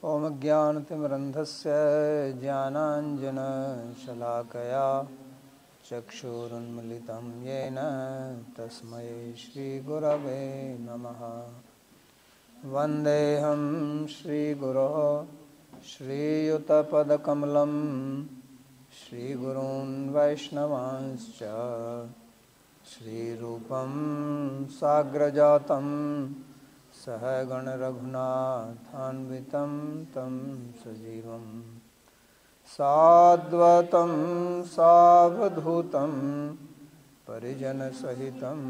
ॐ ज्ञानतिमिरन्धस्य ज्ञानाञ्जनशलाकया चक्षुरुन्मिलितं येन तस्मै श्रीगुरवे नमः। वन्देऽहं श्रीगुरोः श्रीयुतपदकमलं श्रीगुरून् वैष्णवांश्च श्रीरूपं साग्रजातं सहगणरघुनाथान्वितं तं सजीवं साद्वतं सावधूतं परिजनसहितं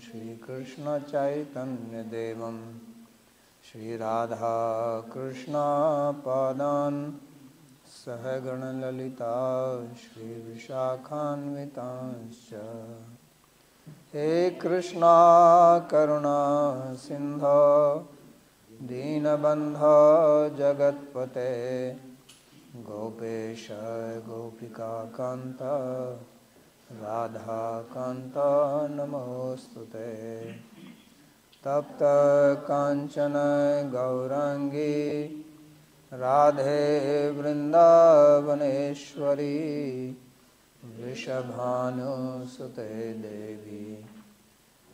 श्रीकृष्णचैतन्यदेवं श्रीराधाकृष्णपादान् सहगणललिता श्रीविशाखान्वितांश्च। हे कृष्णा करुणा सिन्धो दीनबन्धो जगत्पते गोपेश गोपिकान्त राधाकान्त नमोस्तुते। तप्त कांचन गौरांगी राधे वृंदावनेश्वरी वृषभानुसुते देवी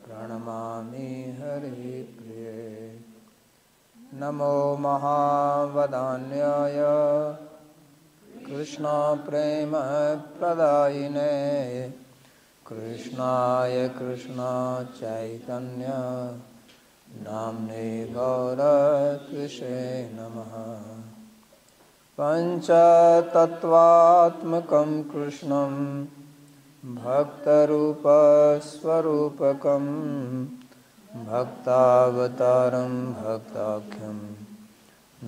प्रणमामि हरिप्रिये। नमो महावदान्याय कृष्ण प्रेम प्रदायिने कृष्णाय कृष्ण चैतन्य नाम्ने गौरकृष्णे नमः। पंचतत्वात्मकं कृष्णं भक्तरूपस्वरूपकं भक्तावतारं भक्ताख्यं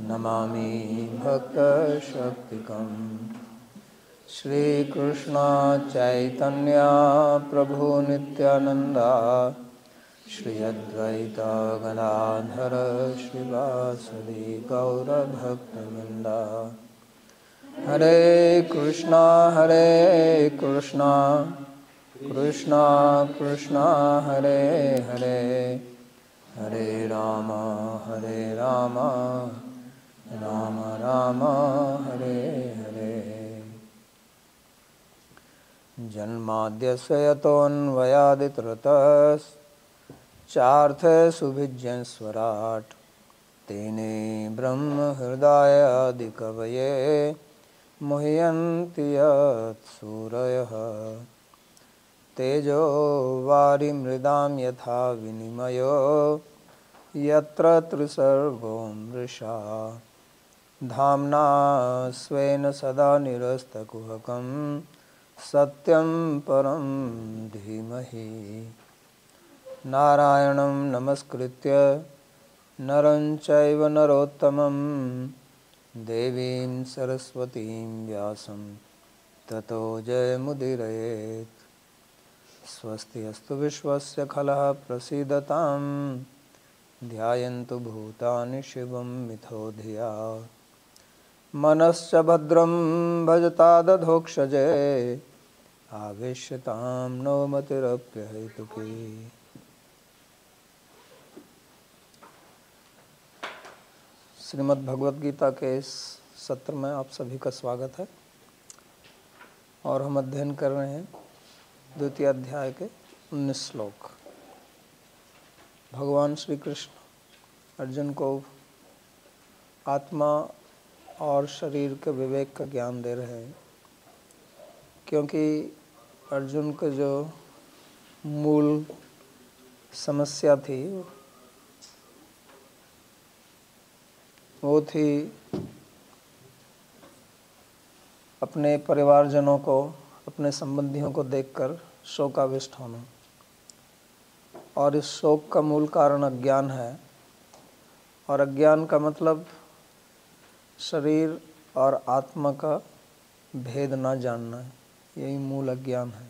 नमामि भक्तशक्तिकं। श्रीकृष्ण चैतन्य प्रभु नित्यानंदा श्री अद्वैत गदाधर श्रीवासदि गौरभक्तवृंदा। हरे कृष्णा कृष्णा कृष्णा हरे हरे हरे राम राम राम हरे हरे। जन्माद्यस्य यतोऽन्वयादितरतश्चार्थसुभिज्ञस्वराट् तेने ब्रह्महृदायादिकवये मुह्यन्ति यत्सूरयः। तेजो वारिमृदां यथा विनिमयो यत्र त्रिसर्गो मृषा धाम्ना स्वेन सदा निरस्तकुहकं सत्यं परं धीमहि। नारायणं नमस्कृत्य नरं चैव नरोत्तमं देवीं सरस्वतीं व्यासं ततो जयमुदीरयेत्। स्वस्ति अस्तु विश्वस्य खलः प्रसीदतां ध्यायन्तु भूतानि शिवं मिथो धिया। मनश्च भद्रं भजतादधोक्षजे आवेश्यतां नो मतिरप्यहेतुकी। श्रीमद् भगवद गीता के इस सत्र में आप सभी का स्वागत है और हम अध्ययन कर रहे हैं द्वितीय अध्याय के 19 श्लोक। भगवान श्री कृष्ण अर्जुन को आत्मा और शरीर के विवेक का ज्ञान दे रहे हैं, क्योंकि अर्जुन का जो मूल समस्या थी वो थी अपने परिवारजनों को, अपने संबंधियों को देखकर शोकाविष्ट होना। और इस शोक का मूल कारण अज्ञान है, और अज्ञान का मतलब शरीर और आत्मा का भेद ना जानना, यही मूल अज्ञान है।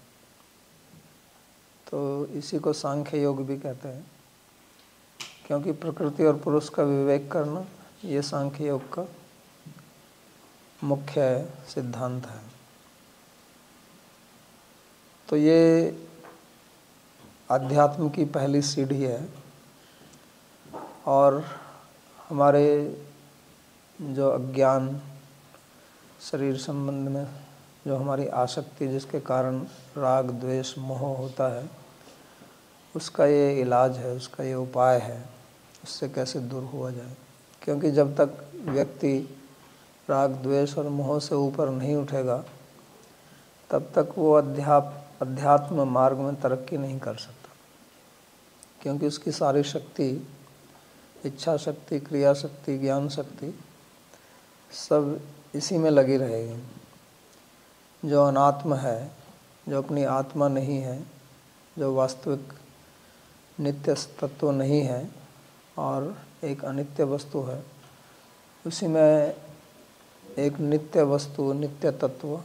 तो इसी को सांख्य योग भी कहते हैं, क्योंकि प्रकृति और पुरुष का विवेक करना ये सांख्य योग का मुख्य सिद्धांत है। तो ये अध्यात्म की पहली सीढ़ी है और हमारे जो अज्ञान, शरीर संबंध में जो हमारी आसक्ति, जिसके कारण राग द्वेष मोह होता है, उसका ये इलाज है, उसका ये उपाय है, उससे कैसे दूर हुआ जाए। क्योंकि जब तक व्यक्ति राग द्वेष और मोह से ऊपर नहीं उठेगा तब तक वो अध्यात्म मार्ग में तरक्की नहीं कर सकता। क्योंकि उसकी सारी शक्ति, इच्छा शक्ति, क्रिया शक्ति, ज्ञान शक्ति सब इसी में लगी रहेगी। जो अनात्म है, जो अपनी आत्मा नहीं है, जो वास्तविक नित्य तत्व नहीं है और एक अनित्य वस्तु है, उसी में एक नित्य वस्तु, नित्य तत्व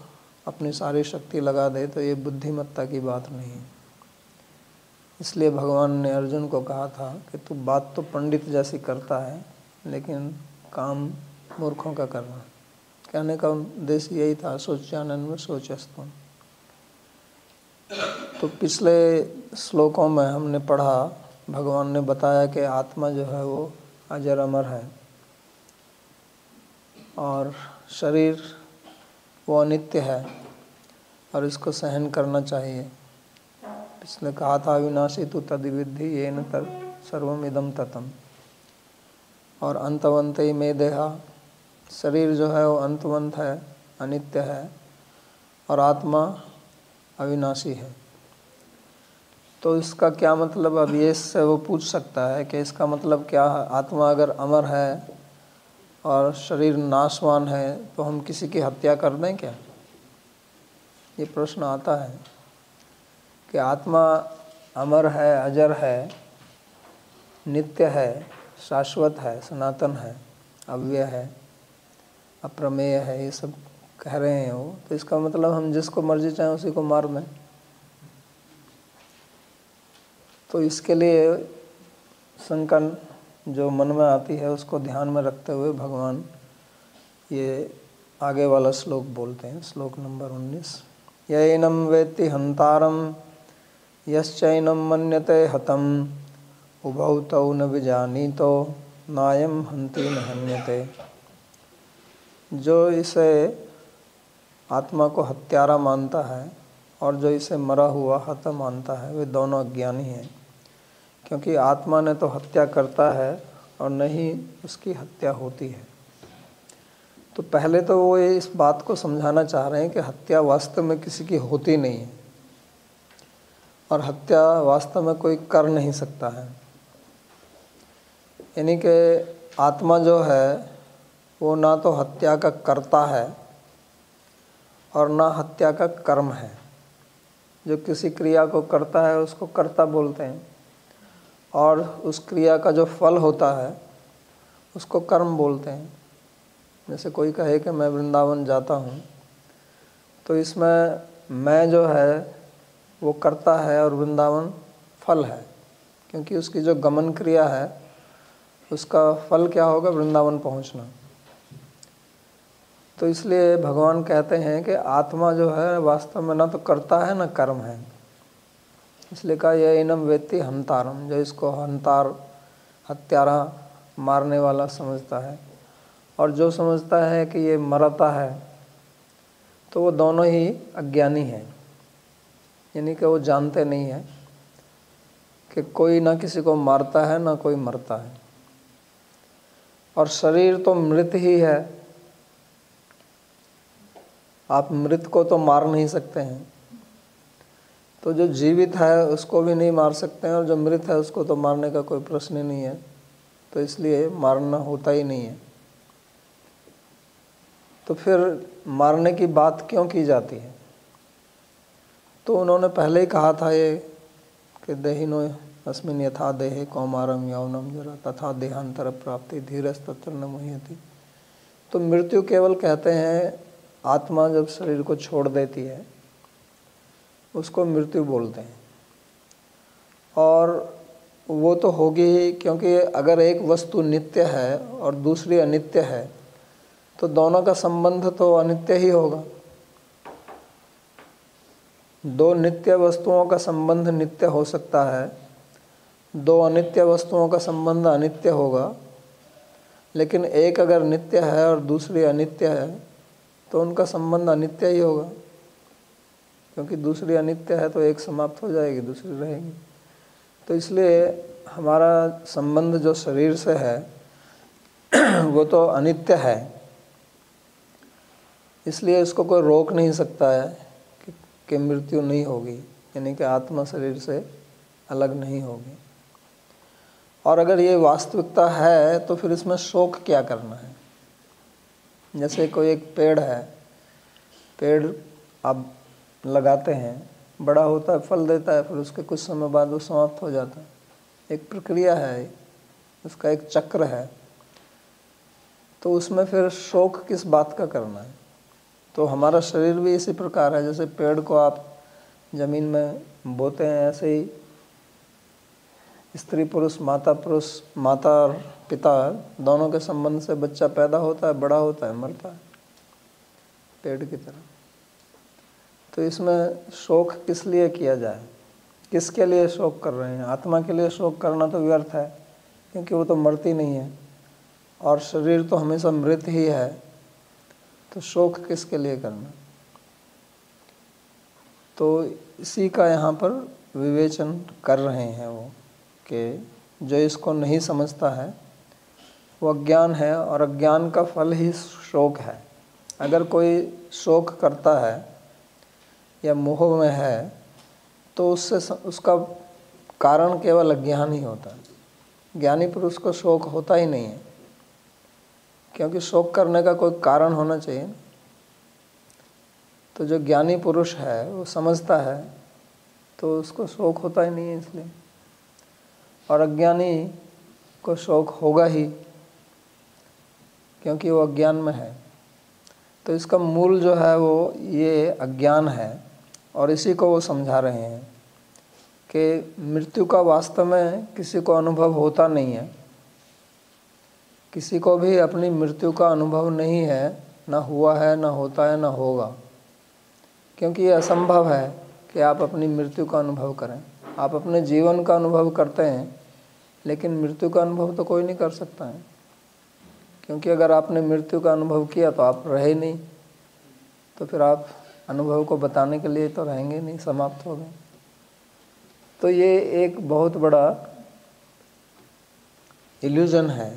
अपनी सारी शक्ति लगा दे तो ये बुद्धिमत्ता की बात नहीं है। इसलिए भगवान ने अर्जुन को कहा था कि तू बात तो पंडित जैसी करता है लेकिन काम मूर्खों का करना। कहने का उद्देश्य यही था, सोच्यानंद में सोचस्तुम। तो पिछले श्लोकों में हमने पढ़ा, भगवान ने बताया कि आत्मा जो है वो अजर अमर है और शरीर वो अनित्य है और इसको सहन करना चाहिए। इसने कहा था अविनाशी तु तद्विद्धि येन तत् सर्वम इदम ततम। और अंतवंत ही में देहा, शरीर जो है वो अंतवंत है, अनित्य है और आत्मा अविनाशी है। तो इसका क्या मतलब, अब ये इससे वो पूछ सकता है कि इसका मतलब क्या है। आत्मा अगर अमर है और शरीर नाशवान है तो हम किसी की हत्या कर दें क्या? ये प्रश्न आता है कि आत्मा अमर है, अजर है, नित्य है, शाश्वत है, सनातन है, अव्यय है, अप्रमेय है, ये सब कह रहे हैं वो। तो इसका मतलब हम जिसको मर्जी चाहें उसी को मार दें। तो इसके लिए शंका जो मन में आती है उसको ध्यान में रखते हुए भगवान ये आगे वाला श्लोक बोलते हैं। श्लोक नंबर 19, यैनम वेत्ति हंतारम यश्चैनम मन्यते हतम उभौ तौ न विजानीतो नायम हंति न हन्यते। जो इसे आत्मा को हत्यारा मानता है और जो इसे मरा हुआ हत मानता है, वे दोनों अज्ञानी हैं। क्योंकि आत्मा ने तो हत्या करता है और न ही उसकी हत्या होती है। तो पहले तो वो ये इस बात को समझाना चाह रहे हैं कि हत्या वास्तव में किसी की होती नहीं है और हत्या वास्तव में कोई कर नहीं सकता है। यानी कि आत्मा जो है वो ना तो हत्या का कर्ता है और ना हत्या का कर्म है। जो किसी क्रिया को करता है उसको कर्ता बोलते हैं और उस क्रिया का जो फल होता है उसको कर्म बोलते हैं। जैसे कोई कहे कि मैं वृंदावन जाता हूँ, तो इसमें मैं जो है वो कर्ता है और वृंदावन फल है। क्योंकि उसकी जो गमन क्रिया है उसका फल क्या होगा, वृंदावन पहुँचना। तो इसलिए भगवान कहते हैं कि आत्मा जो है वास्तव में ना तो कर्ता है ना कर्म है। इसलिए कहा यह इनम वेत्ति हंतारम, जो इसको हंतार, हत्यारा, मारने वाला समझता है और जो समझता है कि ये मरता है, तो वो दोनों ही अज्ञानी हैं। यानी कि वो जानते नहीं हैं कि कोई ना किसी को मारता है ना कोई मरता है और शरीर तो मृत ही है। आप मृत को तो मार नहीं सकते हैं, तो जो जीवित है उसको भी नहीं मार सकते हैं और जो मृत है उसको तो मारने का कोई प्रश्न ही नहीं है। तो इसलिए मारना होता ही नहीं है। तो फिर मारने की बात क्यों की जाती है? तो उन्होंने पहले ही कहा था ये कि देहिनो अस्मिन् यथा देहे कौमारम यौनम जरा तथा देहांतर प्राप्ति धीरज तत्र न मुह्यति। तो मृत्यु केवल कहते हैं आत्मा जब शरीर को छोड़ देती है उसको मृत्यु बोलते हैं। और वो तो होगी ही, क्योंकि अगर एक वस्तु नित्य है और दूसरी अनित्य है तो दोनों का संबंध तो अनित्य ही होगा। दो नित्य वस्तुओं का संबंध नित्य हो सकता है, दो अनित्य वस्तुओं का संबंध अनित्य होगा। लेकिन एक अगर नित्य है और दूसरी अनित्य है तो उनका संबंध अनित्य ही होगा, क्योंकि दूसरी अनित्य है तो एक समाप्त हो जाएगी, दूसरी रहेगी। तो इसलिए हमारा संबंध जो शरीर से है वो तो अनित्य है, इसलिए इसको कोई रोक नहीं सकता है कि मृत्यु नहीं होगी, यानी कि आत्मा शरीर से अलग नहीं होगी। और अगर ये वास्तविकता है तो फिर इसमें शोक क्या करना है। जैसे कोई एक पेड़ है, पेड़ आप लगाते हैं, बड़ा होता है, फल देता है, फिर उसके कुछ समय बाद वो समाप्त हो जाता है। एक प्रक्रिया है, उसका एक चक्र है, तो उसमें फिर शोक किस बात का करना है। तो हमारा शरीर भी इसी प्रकार है, जैसे पेड़ को आप जमीन में बोते हैं, ऐसे ही स्त्री पुरुष, माता और पिता दोनों के संबंध से बच्चा पैदा होता है, बड़ा होता है, मरता है, पेड़ की तरह। तो इसमें शोक किस लिए किया जाए, किसके लिए शोक कर रहे हैं। आत्मा के लिए शोक करना तो व्यर्थ है, क्योंकि वो तो मरती नहीं है और शरीर तो हमेशा मृत ही है, तो शोक किसके लिए करना। तो इसी का यहाँ पर विवेचन कर रहे हैं वो, कि जो इसको नहीं समझता है वो अज्ञान है, और अज्ञान का फल ही शोक है। अगर कोई शोक करता है या मोह में है तो उससे उसका कारण केवल अज्ञान ही होता है। ज्ञानी पुरुष को शोक होता ही नहीं है, क्योंकि शोक करने का कोई कारण होना चाहिए। तो जो ज्ञानी पुरुष है वो समझता है तो उसको शोक होता ही नहीं है इसलिए, और अज्ञानी को शोक होगा ही, क्योंकि वो अज्ञान में है। तो इसका मूल जो है वो ये अज्ञान है, और इसी को वो समझा रहे हैं कि मृत्यु का वास्तव में किसी को अनुभव होता नहीं है। किसी को भी अपनी मृत्यु का अनुभव नहीं है, ना हुआ है, ना होता है, ना होगा, क्योंकि ये असंभव है कि आप अपनी मृत्यु का अनुभव करें। आप अपने जीवन का अनुभव करते हैं, लेकिन मृत्यु का अनुभव तो कोई नहीं कर सकता है, क्योंकि अगर आपने मृत्यु का अनुभव किया तो आप रहे नहीं, तो फिर आप अनुभव को बताने के लिए तो रहेंगे नहीं, समाप्त हो गए। तो ये एक बहुत बड़ा इल्यूजन है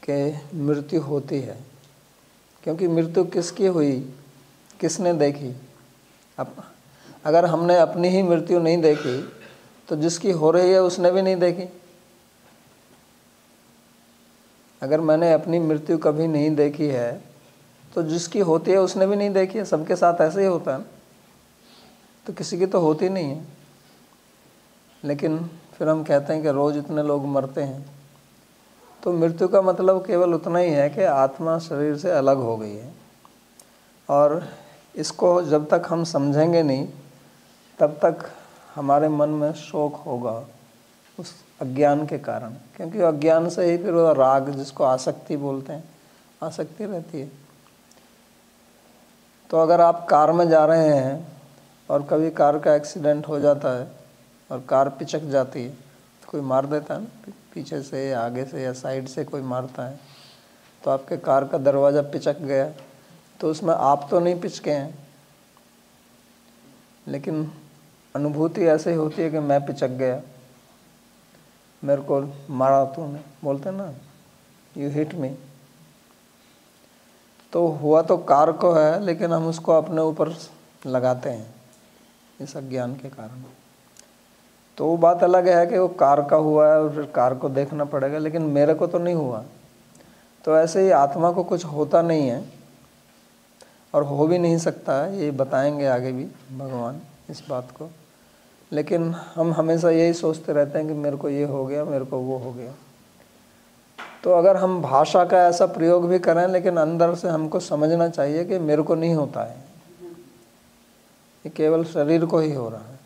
कि मृत्यु होती है, क्योंकि मृत्यु किसकी हुई, किसने देखी। अब अगर हमने अपनी ही मृत्यु नहीं देखी तो जिसकी हो रही है उसने भी नहीं देखी। अगर मैंने अपनी मृत्यु कभी नहीं देखी है तो जिसकी होती है उसने भी नहीं देखी है। सबके साथ ऐसे ही होता है, तो किसी की तो होती नहीं है। लेकिन फिर हम कहते हैं कि रोज़ इतने लोग मरते हैं। तो मृत्यु का मतलब केवल उतना ही है कि आत्मा शरीर से अलग हो गई है, और इसको जब तक हम समझेंगे नहीं तब तक हमारे मन में शोक होगा उस अज्ञान के कारण, क्योंकि अज्ञान से ही फिर वो राग, जिसको आसक्ति बोलते हैं, आसक्ति रहती है। तो अगर आप कार में जा रहे हैं और कभी कार का एक्सीडेंट हो जाता है और कार पिचक जाती है, तो कोई मार देता है ना, पीछे से, आगे से या साइड से कोई मारता है, तो आपके कार का दरवाज़ा पिचक गया, तो उसमें आप तो नहीं पिचके हैं, लेकिन अनुभूति ऐसे होती है कि मैं पिचक गया, मेरे को मारा तूने, बोलते ना, यू हिट मी। तो हुआ तो कार को है, लेकिन हम उसको अपने ऊपर लगाते हैं इस अज्ञान के कारण। तो वो बात अलग है कि वो कार का हुआ है और फिर कार को देखना पड़ेगा, लेकिन मेरे को तो नहीं हुआ। तो ऐसे ही आत्मा को कुछ होता नहीं है और हो भी नहीं सकता है, ये बताएंगे आगे भी भगवान इस बात को। लेकिन हम हमेशा यही सोचते रहते हैं कि मेरे को ये हो गया, मेरे को वो हो गया। तो अगर हम भाषा का ऐसा प्रयोग भी करें, लेकिन अंदर से हमको समझना चाहिए कि मेरे को नहीं होता है, ये केवल शरीर को ही हो रहा है।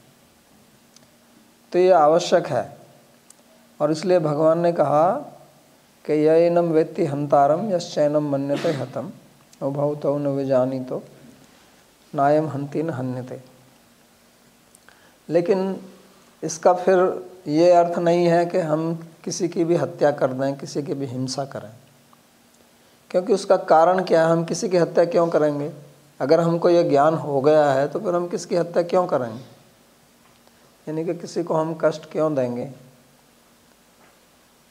तो ये आवश्यक है, और इसलिए भगवान ने कहा कि यैनम वेत्ति हंतारम यश्चैनम मन्यते हतम उभौतौ न विजानीतो नायम हंति न हन्यते। लेकिन इसका फिर ये अर्थ नहीं है कि हम किसी की भी हत्या कर दें, किसी की भी हिंसा करें, क्योंकि उसका कारण क्या है, हम किसी की हत्या क्यों करेंगे? अगर हमको ये ज्ञान हो गया है तो फिर हम किसकी हत्या क्यों करेंगे, यानी कि किसी को हम कष्ट क्यों देंगे?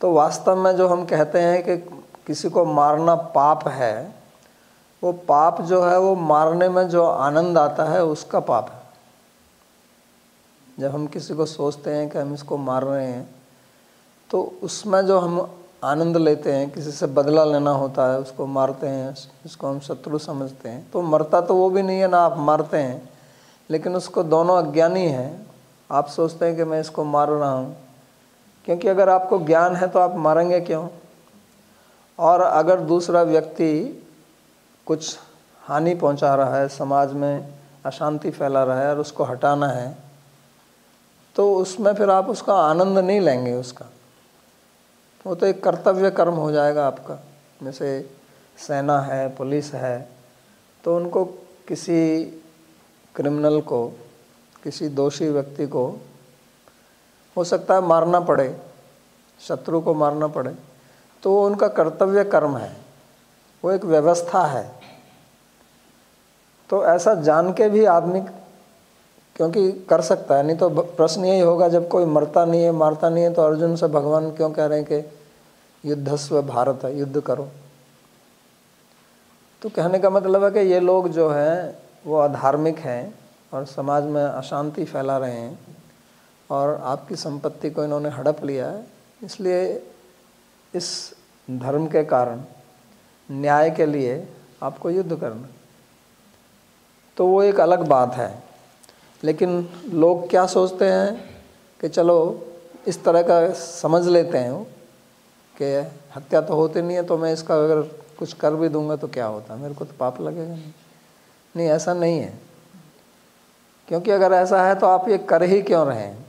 तो वास्तव में जो हम कहते हैं कि किसी को मारना पाप है, वो पाप जो है वो मारने में जो आनंद आता है उसका पाप है। जब हम किसी को सोचते हैं कि हम इसको मार रहे हैं तो उसमें जो हम आनंद लेते हैं, किसी से बदला लेना होता है, उसको मारते हैं, जिसको हम शत्रु समझते हैं, तो मरता तो वो भी नहीं है ना आप मारते हैं, लेकिन उसको दोनों अज्ञानी हैं। आप सोचते हैं कि मैं इसको मार रहा हूँ, क्योंकि अगर आपको ज्ञान है तो आप मारेंगे क्यों? और अगर दूसरा व्यक्ति कुछ हानि पहुंचा रहा है, समाज में अशांति फैला रहा है और उसको हटाना है, तो उसमें फिर आप उसका आनंद नहीं लेंगे। उसका वो तो एक कर्तव्य कर्म हो जाएगा आपका। जैसे सेना है, पुलिस है, तो उनको किसी क्रिमिनल को, किसी दोषी व्यक्ति को हो सकता है मारना पड़े, शत्रु को मारना पड़े, तो वो उनका कर्तव्य कर्म है, वो एक व्यवस्था है। तो ऐसा जान के भी आदमी क्योंकि कर सकता है, नहीं तो प्रश्न यही होगा जब कोई मरता नहीं है, मारता नहीं है, तो अर्जुन से भगवान क्यों कह रहे हैं कि युद्धस्व भारत है, युद्ध करो? तो कहने का मतलब है कि ये लोग जो हैं वो अधार्मिक हैं और समाज में अशांति फैला रहे हैं और आपकी संपत्ति को इन्होंने हड़प लिया है, इसलिए इस धर्म के कारण, न्याय के लिए आपको युद्ध करना। तो वो एक अलग बात है। लेकिन लोग क्या सोचते हैं कि चलो इस तरह का समझ लेते हैं कि हत्या तो होती नहीं है, तो मैं इसका अगर कुछ कर भी दूंगा तो क्या होता है, मेरे को तो पाप लगेगा नहीं। नहीं, ऐसा नहीं है। क्योंकि अगर ऐसा है तो आप ये कर ही क्यों रहे हैं?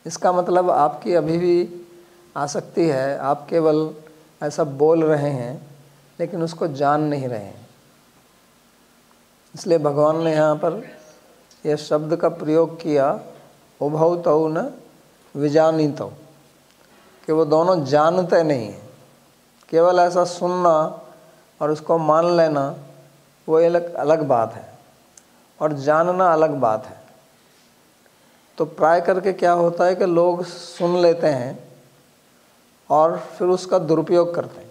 इसका मतलब आपकी अभी भी आसक्ति है, आप केवल ऐसा बोल रहे हैं लेकिन उसको जान नहीं रहे हैं। इसलिए भगवान ने यहाँ पर यह शब्द का प्रयोग किया, उभौ तौ न विजानीतौ, कि वो दोनों जानते नहीं हैं। केवल ऐसा सुनना और उसको मान लेना वो एक अलग बात है और जानना अलग बात है। तो प्राय करके क्या होता है कि लोग सुन लेते हैं और फिर उसका दुरुपयोग करते हैं।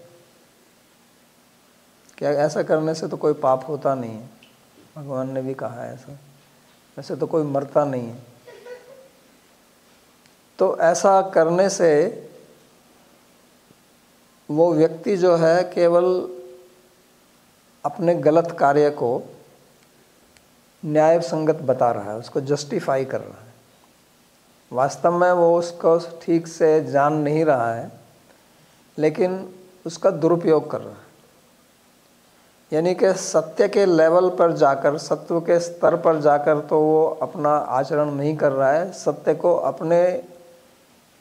क्या ऐसा करने से तो कोई पाप होता नहीं है, भगवान ने भी कहा है ऐसा, वैसे तो कोई मरता नहीं है। तो ऐसा करने से वो व्यक्ति जो है केवल अपने गलत कार्य को न्याय संगत बता रहा है, उसको जस्टिफाई कर रहा है। वास्तव में वो उसको ठीक से जान नहीं रहा है, लेकिन उसका दुरुपयोग कर रहा है। यानी कि सत्य के लेवल पर जाकर, सत्व के स्तर पर जाकर तो वो अपना आचरण नहीं कर रहा है, सत्य को अपने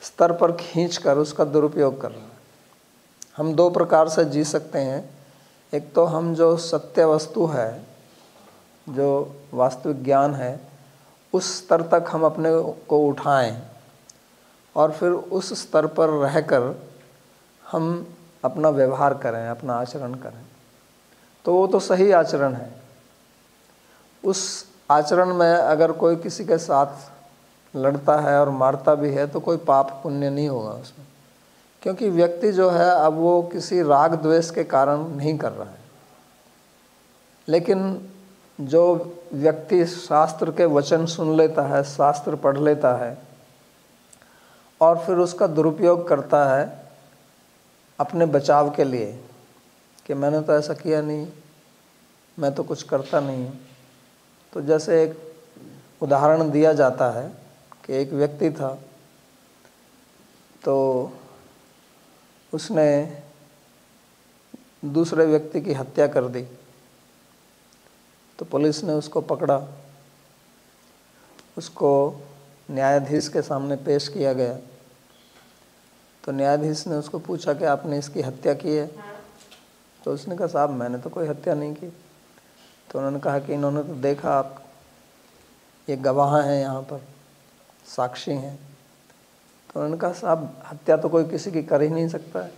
स्तर पर खींचकर उसका दुरुपयोग कर रहा है। हम दो प्रकार से जी सकते हैं। एक तो हम जो सत्य वस्तु है, जो वास्तविक ज्ञान है, उस स्तर तक हम अपने को उठाएं और फिर उस स्तर पर रहकर हम अपना व्यवहार करें, अपना आचरण करें, तो वो तो सही आचरण है। उस आचरण में अगर कोई किसी के साथ लड़ता है और मारता भी है तो कोई पाप पुण्य नहीं होगा उसमें, क्योंकि व्यक्ति जो है अब वो किसी राग द्वेष के कारण नहीं कर रहा है। लेकिन जो व्यक्ति शास्त्र के वचन सुन लेता है, शास्त्र पढ़ लेता है और फिर उसका दुरुपयोग करता है अपने बचाव के लिए कि मैंने तो ऐसा किया नहीं, मैं तो कुछ करता नहीं हूँ। तो जैसे एक उदाहरण दिया जाता है कि एक व्यक्ति था, तो उसने दूसरे व्यक्ति की हत्या कर दी। तो पुलिस ने उसको पकड़ा, उसको न्यायाधीश के सामने पेश किया गया। तो न्यायाधीश ने उसको पूछा कि आपने इसकी हत्या की है? तो उसने कहा साहब मैंने तो कोई हत्या नहीं की। तो उन्होंने कहा कि इन्होंने तो देखा, आप ये गवाह हैं, यहाँ पर साक्षी हैं। तो उन्होंने कहा साहब हत्या तो कोई किसी की कर ही नहीं सकता है,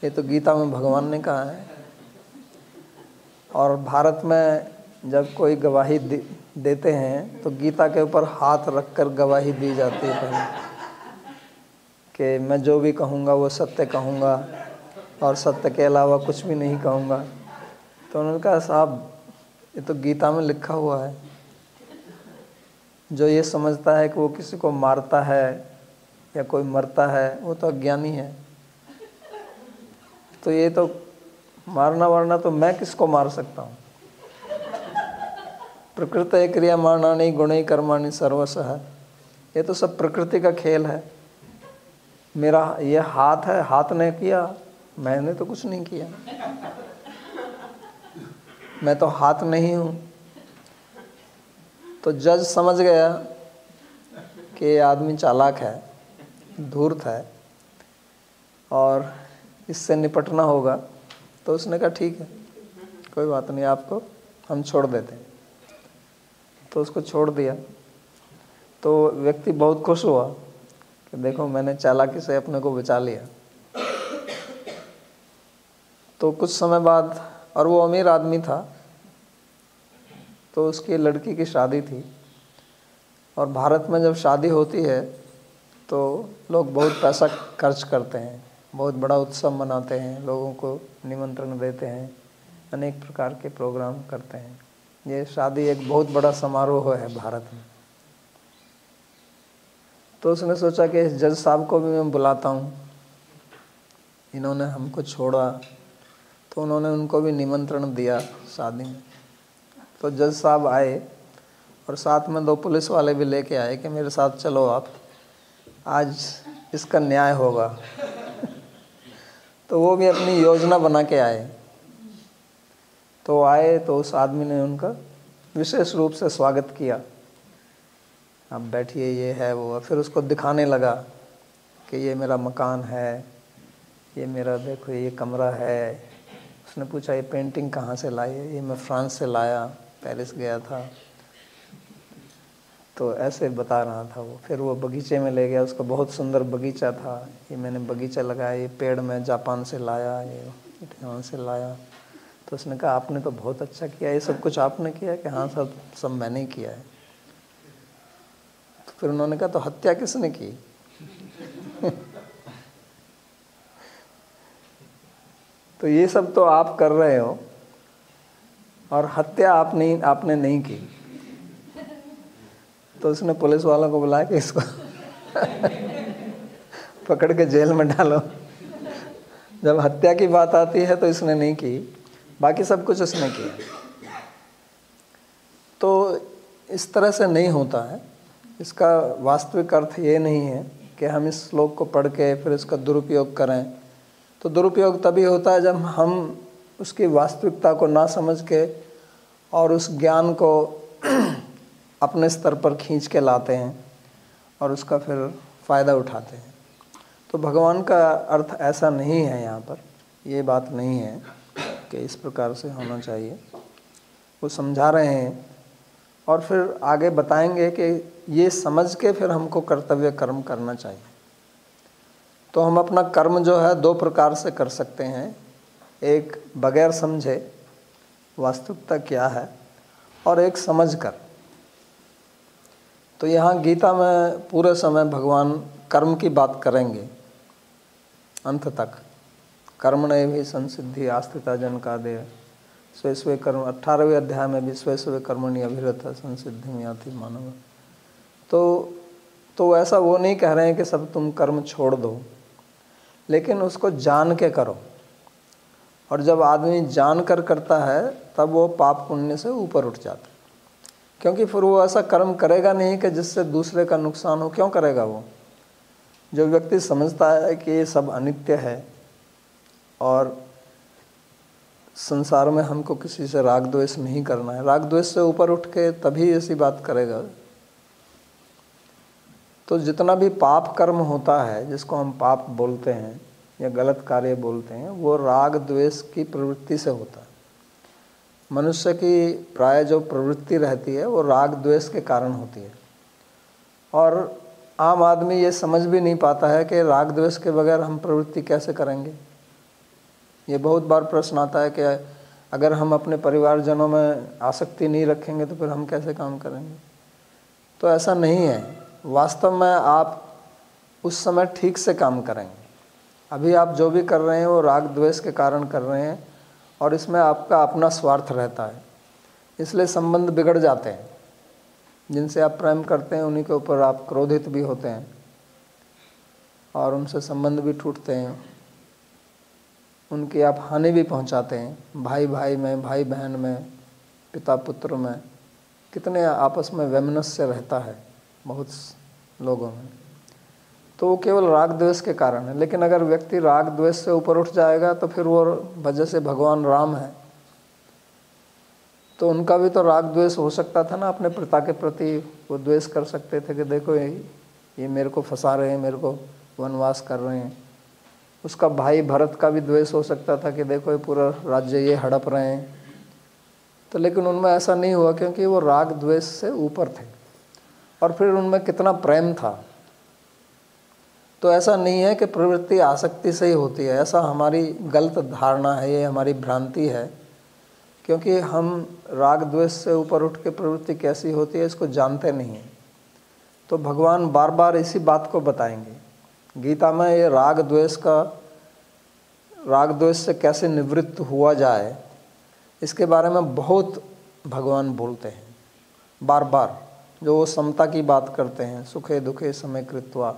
ये तो गीता में भगवान ने कहा है। और भारत में जब कोई गवाही देते हैं तो गीता के ऊपर हाथ रखकर गवाही दी जाती है पहले, कि मैं जो भी कहूँगा वो सत्य कहूँगा और सत्य के अलावा कुछ भी नहीं कहूँगा। तो उन्होंने कहा साहब ये तो गीता में लिखा हुआ है, जो ये समझता है कि वो किसी को मारता है या कोई मरता है वो तो अज्ञानी है। तो ये तो मारना वारना तो मैं किसको मार सकता हूँ। प्रकृति क्रिया मारणानि गुणै कर्माणि सर्वशः, ये तो सब प्रकृति का खेल है। मेरा ये हाथ है, हाथ ने किया, मैंने तो कुछ नहीं किया, मैं तो हाथ नहीं हूँ। तो जज समझ गया कि ये आदमी चालाक है, धूर्त है और इससे निपटना होगा। तो उसने कहा ठीक है कोई बात नहीं, आपको हम छोड़ देते हैं। तो उसको छोड़ दिया। तो व्यक्ति बहुत खुश हुआ कि देखो मैंने चालाकी से अपने को बचा लिया। तो कुछ समय बाद, और वो अमीर आदमी था, तो उसकी लड़की की शादी थी। और भारत में जब शादी होती है तो लोग बहुत पैसा खर्च करते हैं, बहुत बड़ा उत्सव मनाते हैं, लोगों को निमंत्रण देते हैं, अनेक प्रकार के प्रोग्राम करते हैं। ये शादी एक बहुत बड़ा समारोह है भारत में। तो उसने सोचा कि इस जज साहब को भी मैं बुलाता हूँ, इन्होंने हमको छोड़ा, तो उन्होंने उनको भी निमंत्रण दिया शादी में। तो जज साहब आए और साथ में 2 पुलिस वाले भी लेके आए कि मेरे साथ चलो आप, आज इसका न्याय होगा। तो वो भी अपनी योजना बना के आए। तो आए तो उस आदमी ने उनका विशेष रूप से स्वागत किया, आप बैठिए, ये है वो। फिर उसको दिखाने लगा कि ये मेरा मकान है, ये मेरा देखो ये कमरा है। उसने पूछा ये पेंटिंग कहाँ से लाई है? ये मैं फ्रांस से लाया, पेरिस गया था। तो ऐसे बता रहा था वो। फिर वो बगीचे में ले गया, उसका बहुत सुंदर बगीचा था, ये मैंने बगीचा लगाया, ये पेड़ मैं जापान से लाया, ये यहाँ से लाया। तो उसने कहा आपने तो बहुत अच्छा किया, ये सब कुछ आपने किया? कि हाँ सब मैंने किया है। तो फिर उन्होंने कहा तो हत्या किसने की? तो ये सब तो आप कर रहे हो और हत्या आपने नहीं की। तो उसने पुलिस वालों को बुलाया कि इसको पकड़ के जेल में डालो। जब हत्या की बात आती है तो इसने नहीं की, बाकी सब कुछ उसने किया। तो इस तरह से नहीं होता है। इसका वास्तविक अर्थ ये नहीं है कि हम इस श्लोक को पढ़ के फिर इसका दुरुपयोग करें। तो दुरुपयोग तभी होता है जब हम उसकी वास्तविकता को ना समझ के और उस ज्ञान को अपने स्तर पर खींच के लाते हैं और उसका फिर फ़ायदा उठाते हैं। तो भगवान का अर्थ ऐसा नहीं है, यहाँ पर ये बात नहीं है कि इस प्रकार से होना चाहिए। वो समझा रहे हैं और फिर आगे बताएंगे कि ये समझ के फिर हमको कर्तव्य कर्म करना चाहिए। तो हम अपना कर्म जो है 2 प्रकार से कर सकते हैं, एक बगैर समझे वास्तविकता क्या है और एक समझ कर। तो यहाँ गीता में पूरे समय भगवान कर्म की बात करेंगे अंत तक। कर्मणे भी संसिद्धि आस्थिता जनकादेव स्वे स्वे कर्म, 18वें अध्याय में भी स्वे स्वे कर्मणि अभिरत संसिद्धि में याति मानव। तो ऐसा वो नहीं कह रहे हैं कि सब तुम कर्म छोड़ दो, लेकिन उसको जान के करो। और जब आदमी जान कर करता है तब वो पाप पुण्य से ऊपर उठ जाता है, क्योंकि फिर वो ऐसा कर्म करेगा नहीं कि जिससे दूसरे का नुकसान हो। क्यों करेगा वो? जो व्यक्ति समझता है कि ये सब अनित्य है और संसार में हमको किसी से राग द्वेष नहीं करना है, राग द्वेष से ऊपर उठ के तभी ऐसी बात करेगा। तो जितना भी पाप कर्म होता है, जिसको हम पाप बोलते हैं या गलत कार्य बोलते हैं, वो राग द्वेष की प्रवृत्ति से होता है। मनुष्य की प्राय जो प्रवृत्ति रहती है वो राग द्वेष के कारण होती है। और आम आदमी ये समझ भी नहीं पाता है कि राग द्वेष के बगैर हम प्रवृत्ति कैसे करेंगे। ये बहुत बार प्रश्न आता है कि अगर हम अपने परिवारजनों में आसक्ति नहीं रखेंगे तो फिर हम कैसे काम करेंगे। तो ऐसा नहीं है, वास्तव में आप उस समय ठीक से काम करेंगे। अभी आप जो भी कर रहे हैं वो राग द्वेष के कारण कर रहे हैं और इसमें आपका अपना स्वार्थ रहता है, इसलिए संबंध बिगड़ जाते हैं। जिनसे आप प्रेम करते हैं उन्हीं के ऊपर आप क्रोधित भी होते हैं और उनसे संबंध भी टूटते हैं, उनकी आप हानि भी पहुंचाते हैं। भाई भाई में, भाई बहन में, पिता पुत्र में कितने आपस में वैमनस्य रहता है बहुत लोगों में, तो वो केवल राग द्वेष के कारण है। लेकिन अगर व्यक्ति राग द्वेष से ऊपर उठ जाएगा तो फिर वो वजह से भगवान राम है तो उनका भी तो राग द्वेष हो सकता था ना, अपने पिता के प्रति वो द्वेष कर सकते थे कि देखो ये मेरे को फंसा रहे हैं, मेरे को वनवास कर रहे हैं। उसका भाई भरत का भी द्वेष हो सकता था कि देखो ये पूरा राज्य ये हड़प रहे हैं। तो लेकिन उनमें ऐसा नहीं हुआ क्योंकि वो राग द्वेष से ऊपर थे और फिर उनमें कितना प्रेम था। तो ऐसा नहीं है कि प्रवृत्ति आसक्ति से ही होती है, ऐसा हमारी गलत धारणा है, ये हमारी भ्रांति है। क्योंकि हम राग द्वेष से ऊपर उठ के प्रवृत्ति कैसी होती है इसको जानते नहीं हैं। तो भगवान बार बार इसी बात को बताएंगे गीता में। ये राग द्वेष से कैसे निवृत्त हुआ जाए इसके बारे में बहुत भगवान बोलते हैं बार बार। जो वो समता की बात करते हैं, सुखे दुखे समय कृत्वा,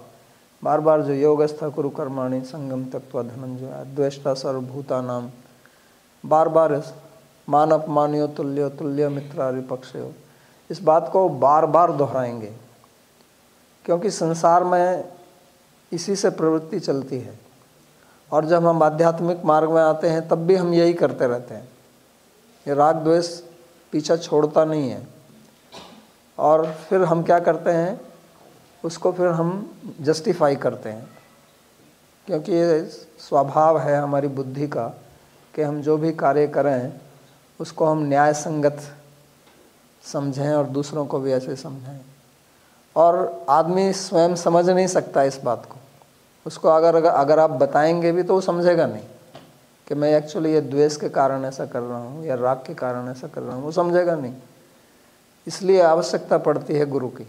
बार बार जो योगस्थ कुरु कर्माणि संगम त्यक्त्वा धनंजय, द्वेष्टा सर्वभूतानां, बार बार मान अपमानियो तुल्यो तुल्य मित्रारिपक्षयो, इस बात को बार बार दोहराएंगे क्योंकि संसार में इसी से प्रवृत्ति चलती है। और जब हम आध्यात्मिक मार्ग में आते हैं तब भी हम यही करते रहते हैं। ये राग द्वेष पीछा छोड़ता नहीं है और फिर हम क्या करते हैं, उसको फिर हम जस्टिफाई करते हैं क्योंकि ये स्वभाव है हमारी बुद्धि का कि हम जो भी कार्य करें उसको हम न्याय संगत समझें और दूसरों को भी ऐसे समझें। और आदमी स्वयं समझ नहीं सकता इस बात को, उसको अगर आप बताएंगे भी तो वो समझेगा नहीं कि मैं एक्चुअली ये द्वेष के कारण ऐसा कर रहा हूँ या राग के कारण ऐसा कर रहा हूँ, वो समझेगा नहीं। इसलिए आवश्यकता पड़ती है गुरु की।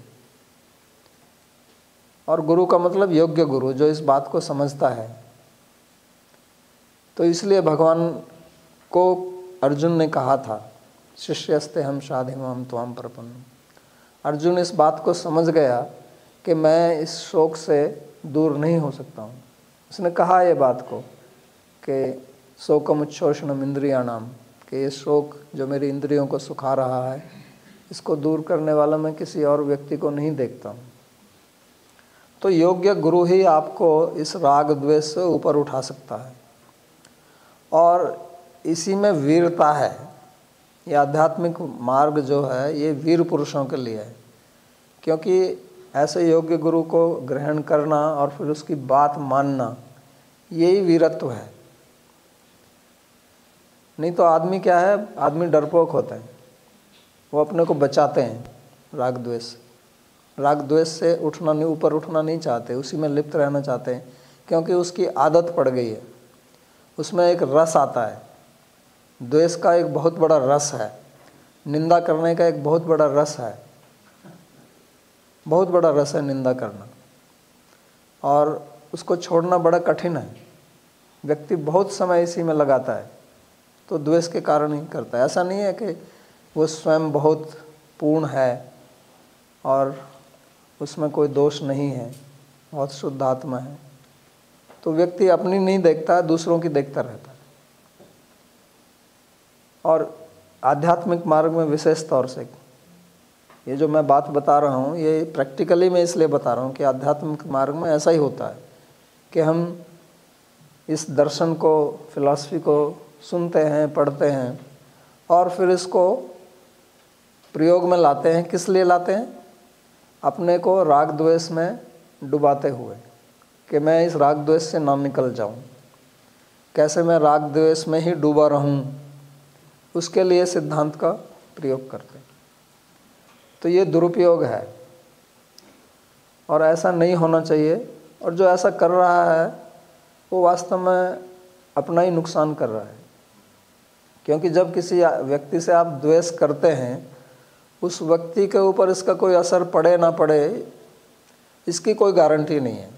और गुरु का मतलब योग्य गुरु, जो इस बात को समझता है। तो इसलिए भगवान को अर्जुन ने कहा था, शिष्यस्ते हम शाधिमाम त्वाम प्रपन्नम। अर्जुन इस बात को समझ गया कि मैं इस शोक से दूर नहीं हो सकता हूँ। उसने कहा ये बात को कि शोकम उच्छोषणम इंद्रियाणाम, कि ये शोक जो मेरी इंद्रियों को सुखा रहा है इसको दूर करने वाला मैं किसी और व्यक्ति को नहीं देखता हूँ। तो योग्य गुरु ही आपको इस राग द्वेष से ऊपर उठा सकता है और इसी में वीरता है। ये आध्यात्मिक मार्ग जो है ये वीर पुरुषों के लिए है, क्योंकि ऐसे योग्य गुरु को ग्रहण करना और फिर उसकी बात मानना यही वीरत्व है। नहीं तो आदमी क्या है, आदमी डरपोक होते हैं, वो अपने को बचाते हैं राग द्वेष से। राग द्वेष से उठना नहीं, ऊपर उठना नहीं चाहते, उसी में लिप्त रहना चाहते हैं क्योंकि उसकी आदत पड़ गई है। उसमें एक रस आता है, द्वेष का एक बहुत बड़ा रस है, निंदा करने का एक बहुत बड़ा रस है, बहुत बड़ा रस है निंदा करना, और उसको छोड़ना बड़ा कठिन है। व्यक्ति बहुत समय इसी में लगाता है तो द्वेष के कारण ही करता है। ऐसा नहीं है कि वो स्वयं बहुत पूर्ण है और उसमें कोई दोष नहीं है, बहुत शुद्ध आत्मा है, तो व्यक्ति अपनी नहीं देखता, दूसरों की देखता रहता है। और आध्यात्मिक मार्ग में विशेष तौर से ये जो मैं बात बता रहा हूँ ये प्रैक्टिकली मैं इसलिए बता रहा हूँ कि आध्यात्मिक मार्ग में ऐसा ही होता है कि हम इस दर्शन को, फिलॉसफी को सुनते हैं, पढ़ते हैं और फिर इसको प्रयोग में लाते हैं। किस लिए लाते हैं? अपने को राग द्वेष में डुबाते हुए कि मैं इस राग द्वेष से ना निकल जाऊं। कैसे मैं राग द्वेष में ही डूबा रहूं, उसके लिए सिद्धांत का प्रयोग करते हैं। तो ये दुरुपयोग है और ऐसा नहीं होना चाहिए। और जो ऐसा कर रहा है वो वास्तव में अपना ही नुकसान कर रहा है, क्योंकि जब किसी व्यक्ति से आप द्वेष करते हैं, उस व्यक्ति के ऊपर इसका कोई असर पड़े ना पड़े इसकी कोई गारंटी नहीं है,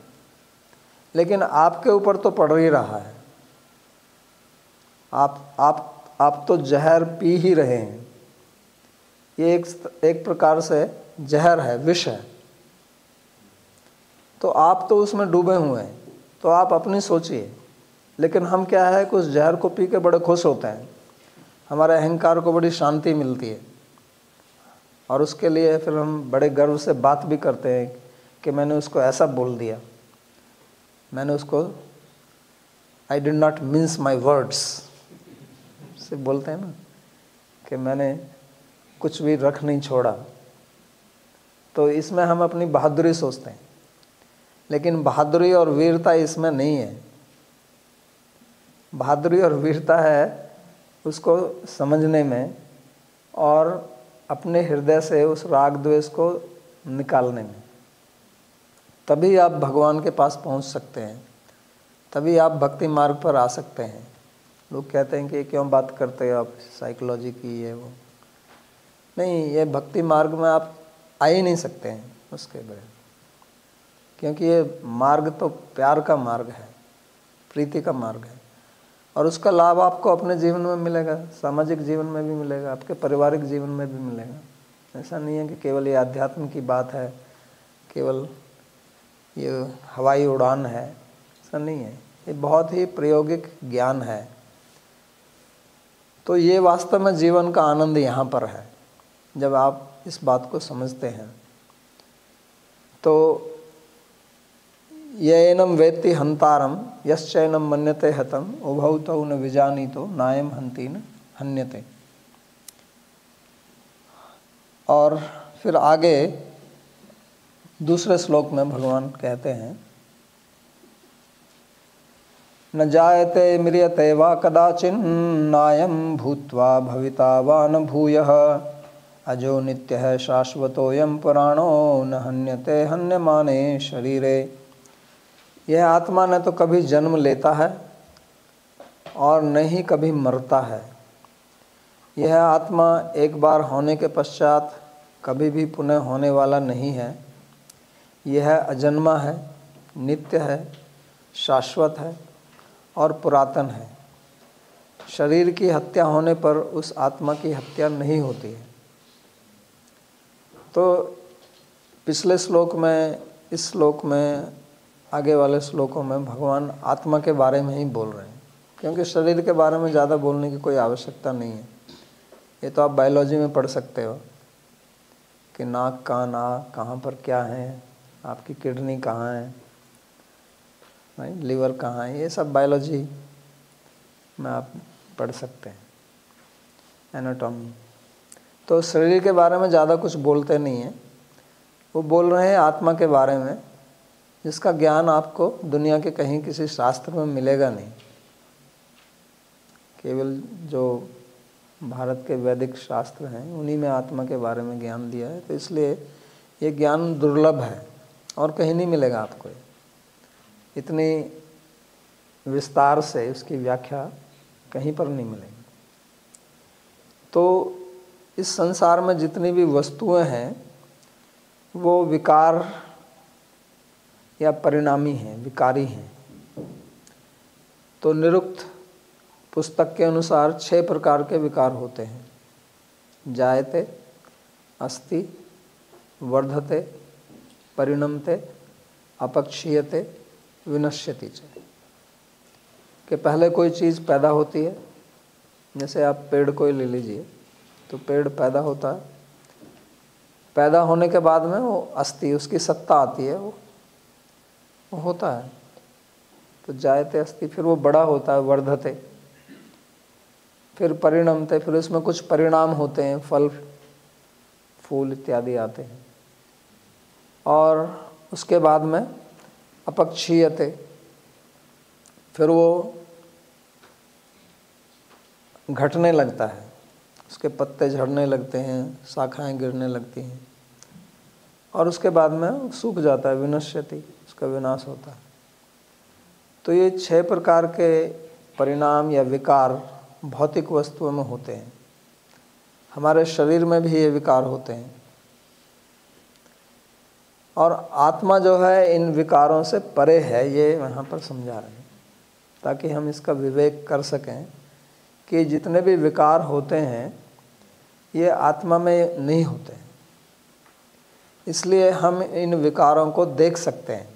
लेकिन आपके ऊपर तो पड़ ही रहा है। आप तो जहर पी ही रहे हैं। ये एक प्रकार से जहर है, विष है। तो आप तो उसमें डूबे हुए हैं, तो आप अपनी सोचिए। लेकिन हम क्या है कि उस जहर को पी के बड़े खुश होते हैं, हमारे अहंकार को बड़ी शांति मिलती है, और उसके लिए फिर हम बड़े गर्व से बात भी करते हैं कि मैंने उसको ऐसा बोल दिया, मैंने उसको I did not mince my words से बोलते हैं ना, कि मैंने कुछ भी रख नहीं छोड़ा। तो इसमें हम अपनी बहादुरी सोचते हैं, लेकिन बहादुरी और वीरता इसमें नहीं है। बहादुरी और वीरता है उसको समझने में और अपने हृदय से उस राग द्वेष को निकालने में। तभी आप भगवान के पास पहुंच सकते हैं, तभी आप भक्ति मार्ग पर आ सकते हैं। लोग कहते हैं कि क्यों बात करते हो आप साइकोलॉजी की, ये वो। नहीं, ये भक्ति मार्ग में आप आ ही नहीं सकते हैं उसके बगैर, क्योंकि ये मार्ग तो प्यार का मार्ग है, प्रीति का मार्ग है, और उसका लाभ आपको अपने जीवन में मिलेगा, सामाजिक जीवन में भी मिलेगा, आपके पारिवारिक जीवन में भी मिलेगा। ऐसा नहीं है कि केवल ये अध्यात्म की बात है, केवल ये हवाई उड़ान है, ऐसा नहीं है। ये बहुत ही प्रायोगिक ज्ञान है। तो ये वास्तव में जीवन का आनंद यहाँ पर है, जब आप इस बात को समझते हैं। तो येनम वेत्ति हंतारम यश्चैनम मन्यते हतम उभौ तौ न विजानीतो नायम हंति न हन्यते। और फिर आगे दूसरे श्लोक में भगवान कहते हैं, न जायते म्रियते वा कदाचिन् नायं भूत्वा भविता वा न भूयः अजो नित्यः शाश्वतोऽयं पुराणो न हन्यते हन्यमाने शरीरे। यह आत्मा न तो कभी जन्म लेता है और न ही कभी मरता है। यह आत्मा एक बार होने के पश्चात कभी भी पुनः होने वाला नहीं है। यह अजन्मा है, नित्य है, शाश्वत है और पुरातन है। शरीर की हत्या होने पर उस आत्मा की हत्या नहीं होती है। तो पिछले श्लोक में, इस श्लोक में, आगे वाले श्लोकों में भगवान आत्मा के बारे में ही बोल रहे हैं, क्योंकि शरीर के बारे में ज़्यादा बोलने की कोई आवश्यकता नहीं है। ये तो आप बायोलॉजी में पढ़ सकते हो कि नाक, कान, आँख कहाँ पर क्या है, आपकी किडनी कहाँ है, नहीं, लीवर कहाँ है, ये सब बायोलॉजी में आप पढ़ सकते हैं, एनाटॉमी। तो शरीर के बारे में ज़्यादा कुछ बोलते नहीं हैं, वो बोल रहे हैं आत्मा के बारे में, जिसका ज्ञान आपको दुनिया के कहीं किसी शास्त्र में मिलेगा नहीं। केवल जो भारत के वैदिक शास्त्र हैं उन्हीं में आत्मा के बारे में ज्ञान दिया है। तो इसलिए ये ज्ञान दुर्लभ है और कहीं नहीं मिलेगा आपको। इतनी विस्तार से उसकी व्याख्या कहीं पर नहीं मिलेगी। तो इस संसार में जितनी भी वस्तुएं हैं वो विकार या परिणामी हैं, विकारी हैं। तो निरुक्त पुस्तक के अनुसार 6 प्रकार के विकार होते हैं। जायते, अस्ति, वर्धते, परिणमते, अपक्षीयते, विनश्यति च। कि पहले कोई चीज़ पैदा होती है, जैसे आप पेड़ को ही ले लीजिए, तो पेड़ पैदा होता है, पैदा होने के बाद में वो अस्थि, उसकी सत्ता आती है, वो होता है। तो जायते अस्थि, फिर वो बड़ा होता है, वर्धते, फिर परिणमते, फिर उसमें कुछ परिणाम होते हैं, फल फूल इत्यादि आते हैं, और उसके बाद में अपक्षीयते, फिर वो घटने लगता है, उसके पत्ते झड़ने लगते हैं, शाखाएं गिरने लगती हैं, और उसके बाद में सूख जाता है, विनश्यति, उसका विनाश होता है। तो ये 6 प्रकार के परिणाम या विकार भौतिक वस्तुओं में होते हैं। हमारे शरीर में भी ये विकार होते हैं, और आत्मा जो है इन विकारों से परे है, ये यहाँ पर समझा रहे हैं, ताकि हम इसका विवेक कर सकें कि जितने भी विकार होते हैं ये आत्मा में नहीं होते हैं। इसलिए हम इन विकारों को देख सकते हैं,